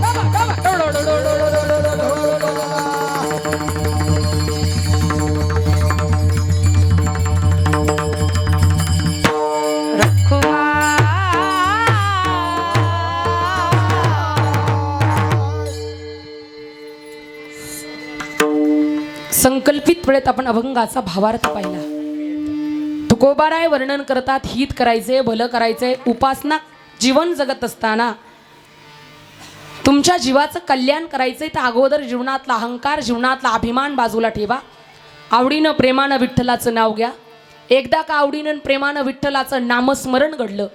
संकल्पित वेळेत आपण अभंगाचा भावार्थ पाहिला. तुकोबाराय वर्णन करतात, हित करायचे, भलं करायचे, उपासना जीवन जगत असताना तुमच्या जीवाचं कल्याण करायचंय तर अगोदर जीवनातला अहंकार, जीवनातला अभिमान बाजूला ठेवा. आवडीनं प्रेमानं विठ्ठलाचं नाव घ्या. एकदा का आवडीनं प्रेमानं विठ्ठलाचं नामस्मरण घडलं,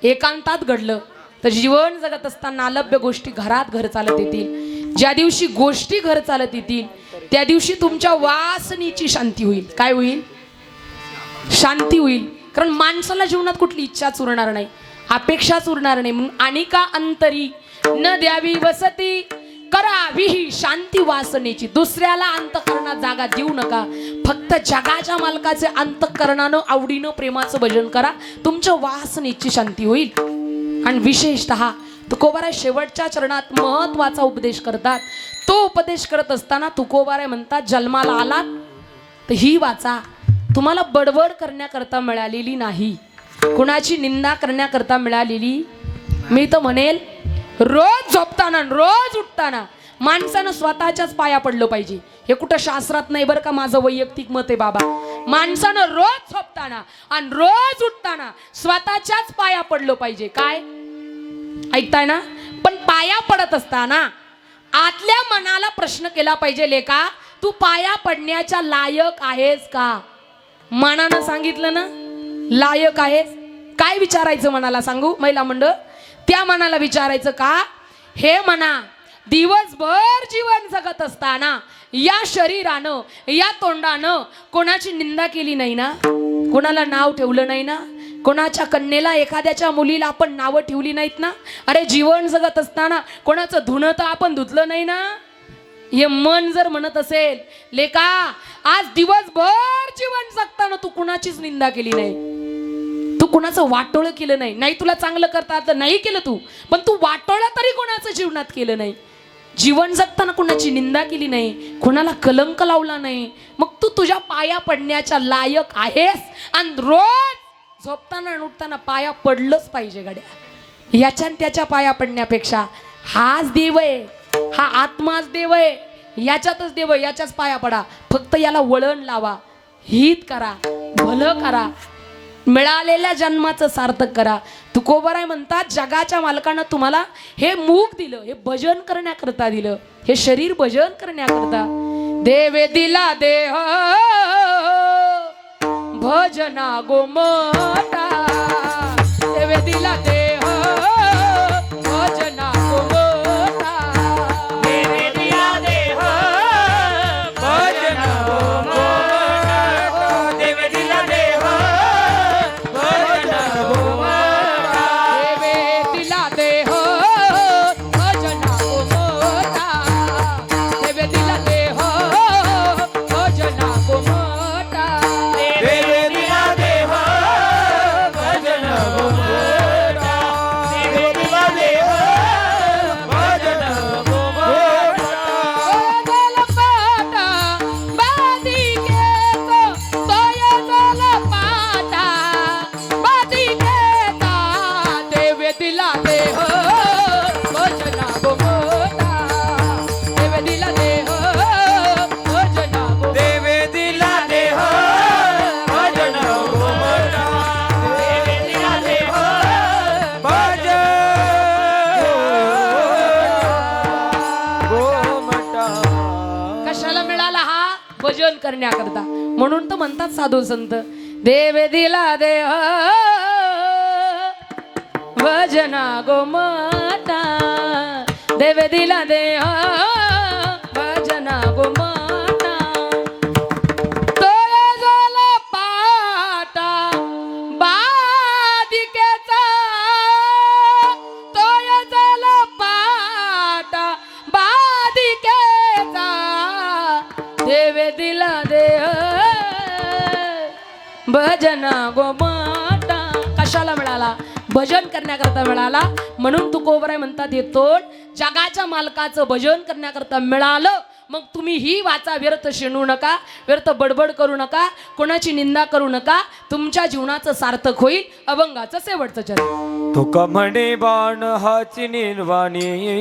एकांतात घडलं, तर जीवन जगत असताना अलभ्य गोष्टी घरात घर चालत येतील. ज्या दिवशी गोष्टी घर चालत येतील त्या दिवशी तुमच्या वासनेची शांती होईल. काय होईल? शांती होईल. कारण माणसाला जीवनात कुठली इच्छाच उरणार नाही, अपेक्षाच उरणार नाही. म्हणून अनिका अंतरी न द्यावी वसती, करावी ही शांती वासनेची. दुसऱ्याला अंतःकरणात जागा देऊ नका. फक्त जगाच्या मालकाचे अंतःकरणानं आवडीनं प्रेमाचं भजन करा. तुमच्या वासनेची शांती होईल. आणि विशेषतः तुकोबाराय शेवटच्या चरणात महत्वाचा उपदेश करतात. तो उपदेश करत असताना तुकोबाराय म्हणतात, जन्माला आलात तर ही वाचा तुम्हाला बडबड करण्याकरता मिळालेली नाही, कुणाची निंदा करण्याकरता मिळालेली. मी तर म्हणेल रोज झोपताना रोज उठताना माणसानं स्वतःच्याच पाया पडलं पाहिजे. हे कुठं शास्त्रात नाही बरं का, माझं वैयक्तिक मत आहे बाबा. माणसानं रोज झोपताना आणि रोज उठताना स्वतःच्याच पाया पडलं पाहिजे. काय ऐकताय ना? पण पाया पडत असताना आतल्या मनाला प्रश्न केला पाहिजे, लेका तू पाया पडण्याच्या लायक आहेस का? मनानं सांगितलं ना लायक आहेस. काय विचारायचं मनाला सांगू महिला मंडळ? त्या मनाला विचारायचं का, हे मना दिवसभर जीवन जगत असताना या शरीरानं, या तोंडानं कोणाची निंदा केली नाही ना, कोणाला नाव ठेवलं नाही ना, कोणाच्या कन्येला, एखाद्याच्या मुलीला आपण नावं ठेवली नाहीत ना. अरे जीवन जगत असताना कोणाचं धुणं तर आपण धुतलं नाही ना. हे मन जर म्हणत असेल, लेका आज दिवसभर जीवन जगताना तू कुणाचीच निंदा केली नाही, तू कुणाचं वाटोळं केलं नाही, नाही तुला चांगलं करता आलं नाही केलं तू, पण तू वाटोळं तरी कोणाचं जीवनात केलं नाही, जीवन जगताना कोणाची निंदा केली नाही, कोणाला कलंक लावला नाही, मग तू तुझ्या पाया पडण्याच्या लायक आहेस. आणि रोज झोपताना आणि उठताना पाया पडलंच पाहिजे गड्या. याच्या त्याच्या पाया पडण्यापेक्षा हाच देव आहे, हा आत्माच देव आहे, याच्यातच देव आहे, याच्याच पाया पडा. फक्त याला वळण लावा, हित करा, भलं करा, मिळालेल्या जन्माचं सार्थक करा. तुकोबाराय म्हणतात जगाच्या मालकानं तुम्हाला हे मूग दिलं, हे भजन करण्याकरता दिलं, हे शरीर भजन करण्याकरता. देवे दिला देह भजना गोमटा, देवे दिला देह भजना गोमटा. देवे दिला देह भजन गोमटा, देवे दिला देह भजन गोमटा. देवे दिला देह भजना गोमटा, देवे दिला देह भजना गोमटा. देवे दिला देह भजन गोमटा, देवे दिला देह भजन गोमटा. जलपाटा बाधिकेचा, तोय जलपाटा बाधिकेचा, देवे दिला देह भजना गोमटा, देवे दिला देह भजना गोमटा. देवे दिला देह भजन गोमटा, देवे दिला देह भजन गोमटा. कशाला मिळाला हा? भजन करण्याकरता. म्हणून तर म्हणतात साधू संत, देवे दिला देह भजना गोमाता, देवे दिला देह भजना गोमाता. तोय झाला पाटा बाधिकेचा, तोय झाला पाटा बाधिकेचा, देवे दिला देह भजना गोमाता. कशाला मिळाला? भजन करण्याकरता मिळाला. म्हणून तुकोबराय म्हणतात हे तोड जगाच्या मालकाचं भजन करण्याकरता मिळालं. मग तुम्ही ही वाचा व्यर्थ शिणू नका, व्यर्थ बडबड करू नका, कोणाची निंदा करू नका. तुमच्या जीवनाचं सार्थक होईल. अभंगाचं शेवटचं चरण. तुका म्हणे बाण हाची निर्वाणीचा,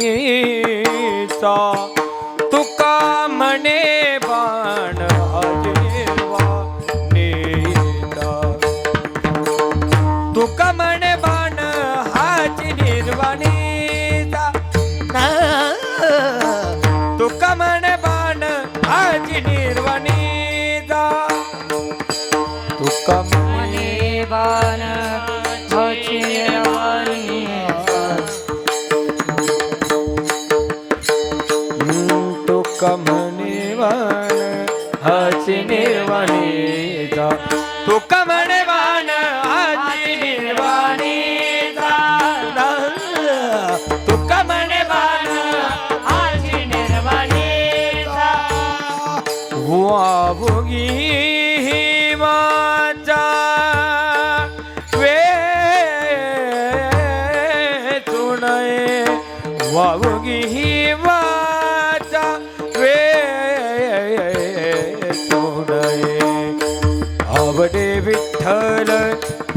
तुका म्हणे बाण हाची निर्वाणीचा, तुका म्हणे बाण हाची निर्वाणीचा, तुका म्हणे बाण हाची निर्वाणीचा, तुका म्हणे बाण हाची निर्वाणीचा, तुका म्हणे बाण हाची निर्वाणीचा, तुका म्हणे बाण हाची निर्वाणीचा, तुका म्हणे बाण हाची निर्वाणीचा. वावगी माझा वेचून वावगी माझा वेचून आवडे विठ्ठल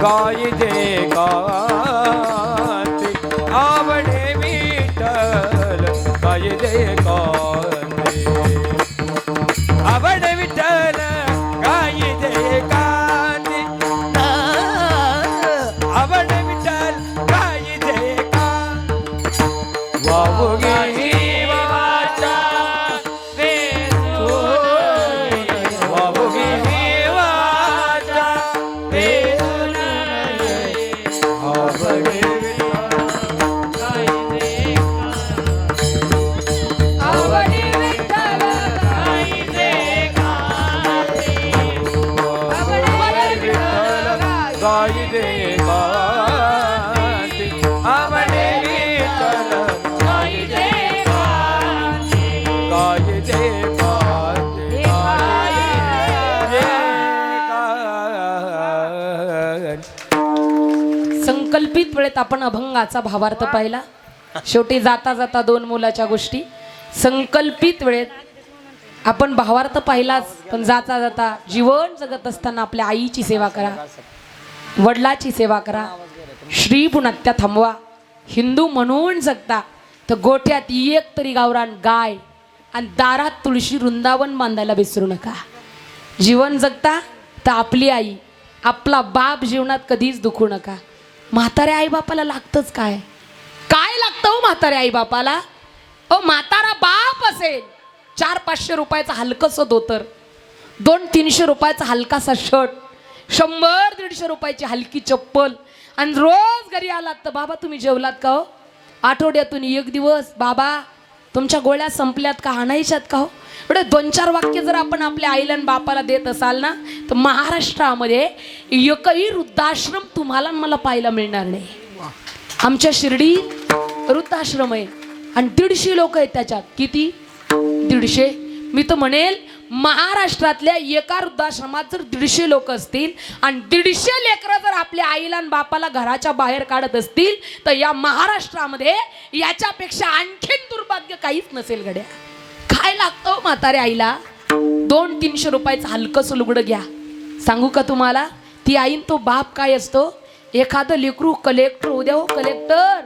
गाय दे कांती, आवडे विठ्ठल गाय दे कांती, आवडे विठ्ठल गाय दे कांती, आवडे विठ्ठल गाय दे कांती. वावगी वाचा वावगी वाचा आवडे आवडी विठ्ठल गाई दे कांती, आवडी विठ्ठल गाय दे कांती, आवडे विठ्ठल गाई दे कांती. गाय दे कांती, गाय दे कांती. संकल्पित वेळेत आपण अभंगाचा भावार्थ पाहिला. शेवटी जाता जाता दोन मुलाच्या गोष्टी. संकल्पित वेळेत आपण भावार्थ पाहिलाच, पण जाता जाता जीवन जगत असताना आपल्या आईची सेवा करा, वडिलाची सेवा करा. श्री पुनत्या थांबवा. हिंदू म्हणून जगता तर गोठ्यात एक तरी गावरान गाय आणि दारात तुळशी वृंदावन बांधायला विसरू नका. जीवन जगता तर आपली आई आपला बाप जीवनात कधीच दुखू नका. म्हाताऱ्या आईबापाला लागतंच काय? काय लागतं हो म्हाताऱ्या आईबापाला? ओ म्हातारा बाप असेल 400-500 रुपयाचा हलकंसं धोतर, 200-300 रुपयाचा हलकासा शर्ट, 100-150 रुपयाची हलकी चप्पल, आणि रोज घरी आलात तर बाबा तुम्ही जेवलात का हो? आठवड्यातून एक दिवस बाबा तुमच्या गोळ्या संपल्यात का, आणायच्यात का हो? एवढे 2-4 वाक्य जर आपण आपल्या आईला आणि बापाला देत असाल ना, तर महाराष्ट्रामध्ये एकही वृद्धाश्रम तुम्हाला आणि मला पाहायला मिळणार नाही. आमच्या शिर्डीत वृद्धाश्रम आहे आणि 150 लोक आहेत त्याच्यात. किती? 150. मी तर म्हणेल महाराष्ट्रातल्या एका वृद्धाश्रमात जर 150 लोक असतील आणि 150 लेकरं जर आपल्या आईला आणि बापाला घराच्या बाहेर काढत असतील, तर या महाराष्ट्रामध्ये याच्यापेक्षा आणखीन दुर्भाग्य काहीच नसेल गड्या. काय लागतं म्हाताऱ्या आईला? 200-300 रुपयाचं हलकंसं लुगडं घ्या. सांगू का तुम्हाला, ती आईन तो बाप काय असतो, एखादं लेकरू कलेक्टर उद्या हो, कलेक्टर,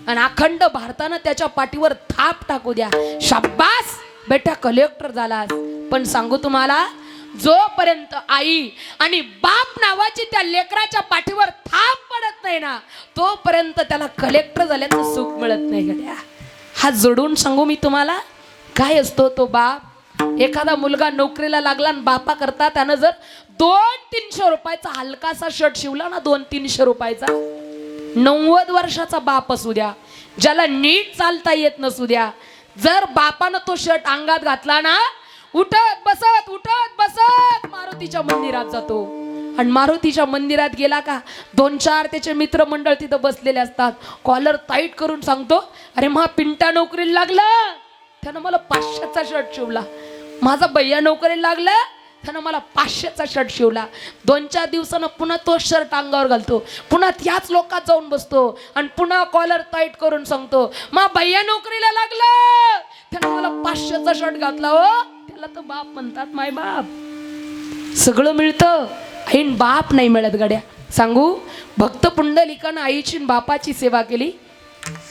आणि अखंड भारतानं त्याच्या पाठीवर थाप टाकू द्या, शाब्बास बेटा कलेक्टर झालास. पण सांगू तुम्हाला, जोपर्यंत आई आणि बाप नावाची त्या लेकराच्या पाठीवर थाप पडत नाही ना, तोपर्यंत त्याला कलेक्टर झाल्याचं सुख मिळत नाही गड्या. हात जोडून सांगू मी तुम्हाला, काय असतो तो बाप. एखादा मुलगा नोकरीला लागला आणि बापा करता त्यानं जर 200-300 रुपयाचा हलकासा शर्ट शिवला ना, 200-300 रुपयाचा, 90 वर्षाचा बाप असू द्या, ज्याला नीट चालता येत नसू द्या, जर बापानं तो शर्ट अंगात घातला ना, उठत बसत मारुतीच्या मंदिरात जातो. आणि मारुतीच्या मंदिरात गेला का 2-4 त्याचे मित्रमंडळ तिथं बसलेले असतात. कॉलर टाईट करून सांगतो, अरे मा पिंटा नोकरीला लागला, त्यानं मला 500चा शर्ट शिवला. माझा भैया नोकरीला लागला, त्यानं मला 500चा शर्ट शिवला. 2-4 दिवसानं पुन्हा तो शर्ट अंगावर घालतो, पुन्हा त्याच लोकात जाऊन बसतो आणि पुन्हा कॉलर टाईट करून सांगतो, मा भैया नोकरीला लागला, त्यानं मला 500चा शर्ट घातला. हो, त्याला तर बाप म्हणतात. माय बाप सगळं मिळतं, आईन बाप नाही मिळत गड्या. सांगू, भक्त पुंडलिकानं आईची बापाची सेवा केली.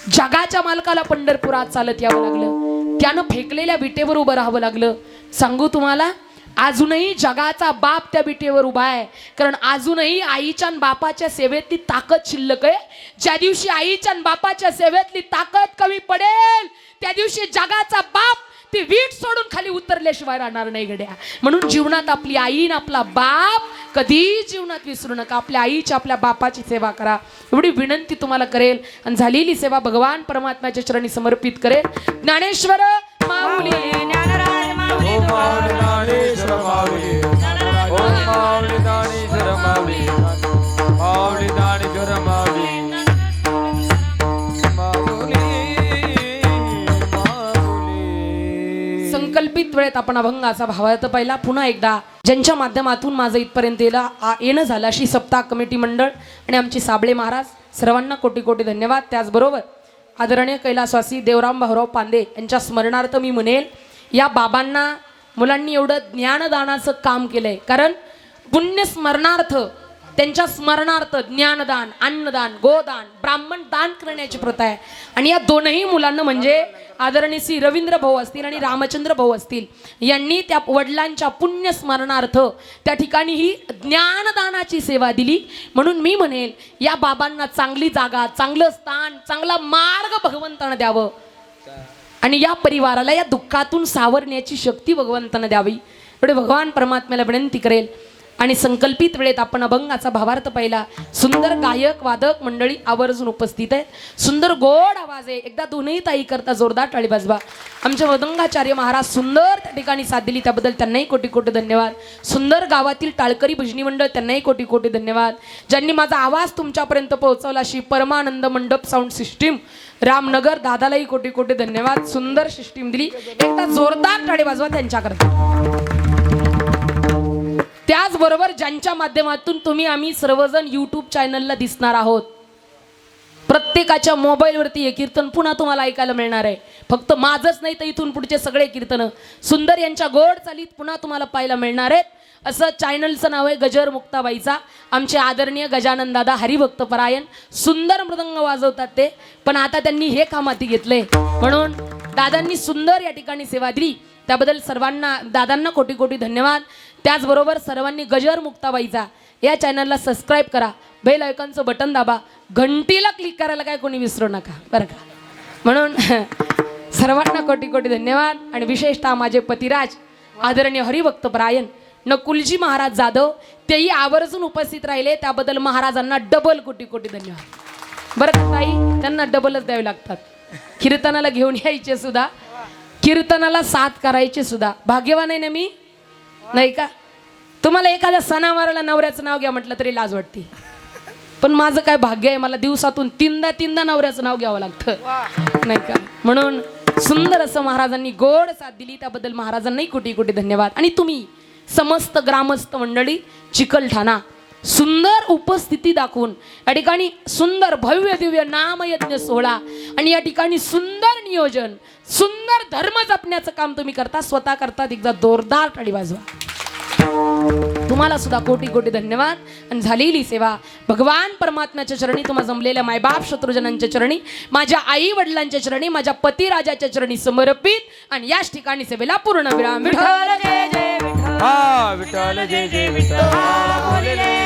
जगाच्या मालकाला पंढरपुरात चालत यावं लागलं, त्यानं फेकलेल्या विटेवर उभं राहावं लागलं. सांगू तुम्हाला, अजूनही जगाचा बाप त्या विटेवर उभा आहे, कारण अजूनही आईच्या आणि बापाच्या सेवेतली ताकद शिल्लक आहे. ज्या दिवशी आईच्या आणि बापाच्या सेवेतली ताकद कमी पडेल, त्या दिवशी जगाचा बाप ती वीट सोडून खाली उतरल्याशिवाय राहणार नाही गड्या. म्हणून जीवनात आपली आई आणि आपला बाप कधी जीवनात विसरू नका. आपल्या आईची आपल्या बापाची सेवा करा, एवढी विनंती तुम्हाला करेल. आणि झालेली सेवा भगवान परमात्म्याच्या चरणी समर्पित करेल. ज्ञानेश्वर माऊली, ज्ञानराज माऊली ओम माऊली ज्ञानेश्वर माऊली, ओम माऊली ज्ञानेश्वर माऊली, माऊली ज्ञानेश्वर माऊली, संकल्पित वेळेत आपण अभंगाचा भावार्थ पहिला. पुन्हा एकदा ज्यांच्या माध्यमातून माझं इथपर्यंत येणं झालं, अशी सप्ताह कमिटी मंडळ आणि आमचे साबळे महाराज, सर्वांना कोटी कोटी धन्यवाद. त्याचबरोबर आदरणीय कैलासवासी देवराम भाऊराव पांदे यांच्या स्मरणार्थ मी म्हणेल, या बाबांना मुलांनी एवढं ज्ञानदानाचं काम केलंय, कारण पुण्य स्मरणार्थ, त्यांच्या स्मरणार्थ ज्ञानदान, अन्नदान, गोदान, ब्राह्मण दान करण्याची प्रथा आहे. आणि या दोनही मुलांना म्हणजे आदरणीय श्री रवींद्र भाऊ असतील आणि रामचंद्र भाऊ असतील, यांनी त्या वडिलांच्या पुण्य स्मरणार्थ त्या ठिकाणी ही ज्ञानदानाची सेवा दिली. म्हणून मी म्हणेल, या बाबांना चांगली जागा, चांगलं स्थान, चांगला मार्ग भगवंतानं द्यावं आणि या परिवाराला या दुःखातून सावरण्याची शक्ती भगवंतानं द्यावी, एवढे भगवान परमात्म्याला विनंती करेल. आणि संकल्पित वेळेत आपण अभंगाचा भावार्थ पहिला. सुंदर गायक वादक मंडळी आवर्जून उपस्थित आहेत. सुंदर गोड आवाज आहे, एकदा दोन्ही ताई करता जोरदार टाळी वाजवा. आमचे मदंगाचार्य महाराज सुंदर त्या ठिकाणी साथ दिली, त्याबद्दल त्यांनाही कोटी कोटी धन्यवाद. सुंदर गावातील टाळकरी भजनी मंडळ, त्यांनाही कोटी कोटी धन्यवाद. ज्यांनी माझा आवाज तुमच्यापर्यंत पोहोचवला, अशी परमानंद मंडप साऊंड सिस्टीम रामनगर, दादालाही कोटी कोटी धन्यवाद. सुंदर सिस्टीम दिली, एकदा जोरदार टाळी वाजवा त्यांच्याकरता. त्याचबरोबर ज्यांच्या माध्यमातून तुम्ही आम्ही सर्वजण यूट्यूब चॅनलला दिसणार आहोत, प्रत्येकाच्या मोबाईलवरती हे कीर्तन पुन्हा तुम्हाला ऐकायला मिळणार आहे. फक्त माझंच नाही तर इथून पुढचे सगळे कीर्तन सुंदर यांच्या गोड चालीत पुन्हा तुम्हाला पाहायला मिळणार आहेत. असं चॅनलचं नाव आहे गजर मुक्ताबाईचा. आमचे आदरणीय गजानन दादा हरिभक्त परायण, सुंदर मृदंग वाजवतात ते, पण आता त्यांनी हे काम हाती घेतलंय, म्हणून दादांनी सुंदर या ठिकाणी सेवा दिली. त्याबद्दल सर्वांना दादांना कोटी कोटी धन्यवाद. त्याचबरोबर सर्वांनी गजर मुक्ताबाईचा या चॅनलला सबस्क्राईब करा, बेल आयकॉनचं बटन दाबा, घंटीला क्लिक करायला काय कोणी विसरू नका बरं का. म्हणून सर्वांना कोटी कोटी धन्यवाद. आणि विशेषतः माझे पतिराज आदरणीय हरिभक्त परायण नकुलजी महाराज जाधव तेही आवर्जून उपस्थित राहिले, त्याबद्दल महाराजांना डबल कोटी कोटी धन्यवाद बरं का ताई. त्यांना डबलच द्यावे लागतात. कीर्तनाला घेऊन यायचे सुद्धा, कीर्तनाला साथ करायचे सुद्धा. भाग्यवान आहे ना मी, नाही का. तुम्हाला एखाद्या सणावाराला नवऱ्याचं नाव घ्या म्हटलं तरी लाज वाटते, पण माझं काय भाग्य आहे, मला दिवसातून तीनदा नवऱ्याचं नाव घ्यावं लागतं नाही का. म्हणून सुंदर असं महाराजांनी गोड साथ दिली, त्याबद्दल महाराजांनाही कोटी कोटी धन्यवाद. आणि तुम्ही समस्त ग्रामस्थ मंडळी चिकलठाणा सुंदर उपस्थिती दाखवून या ठिकाणी सुंदर भव्य दिव्य नामयज्ञ सोहळा आणि या ठिकाणी सुंदर नियोजन, सुंदर धर्म जपण्याचं काम तुम्ही करता, स्वतः करतात. एकदा जोरदार टाळी वाजवा. तुम्हाला सुद्धा कोटी कोटी धन्यवाद. आणि झालेली सेवा भगवान परमात्म्याच्या चरणी, तुम्हा जमलेल्या मायबाप शत्रुजनांच्या चरणी, माझ्या आई वडिलांच्या चरणी, माझ्या पतिराजाच्या चरणी समर्पित. आणि याच ठिकाणी सेवेला पूर्ण विराम. विठ्ठल जय जय विठ्ठल, हा विठ्ठल जय जय विठ्ठल.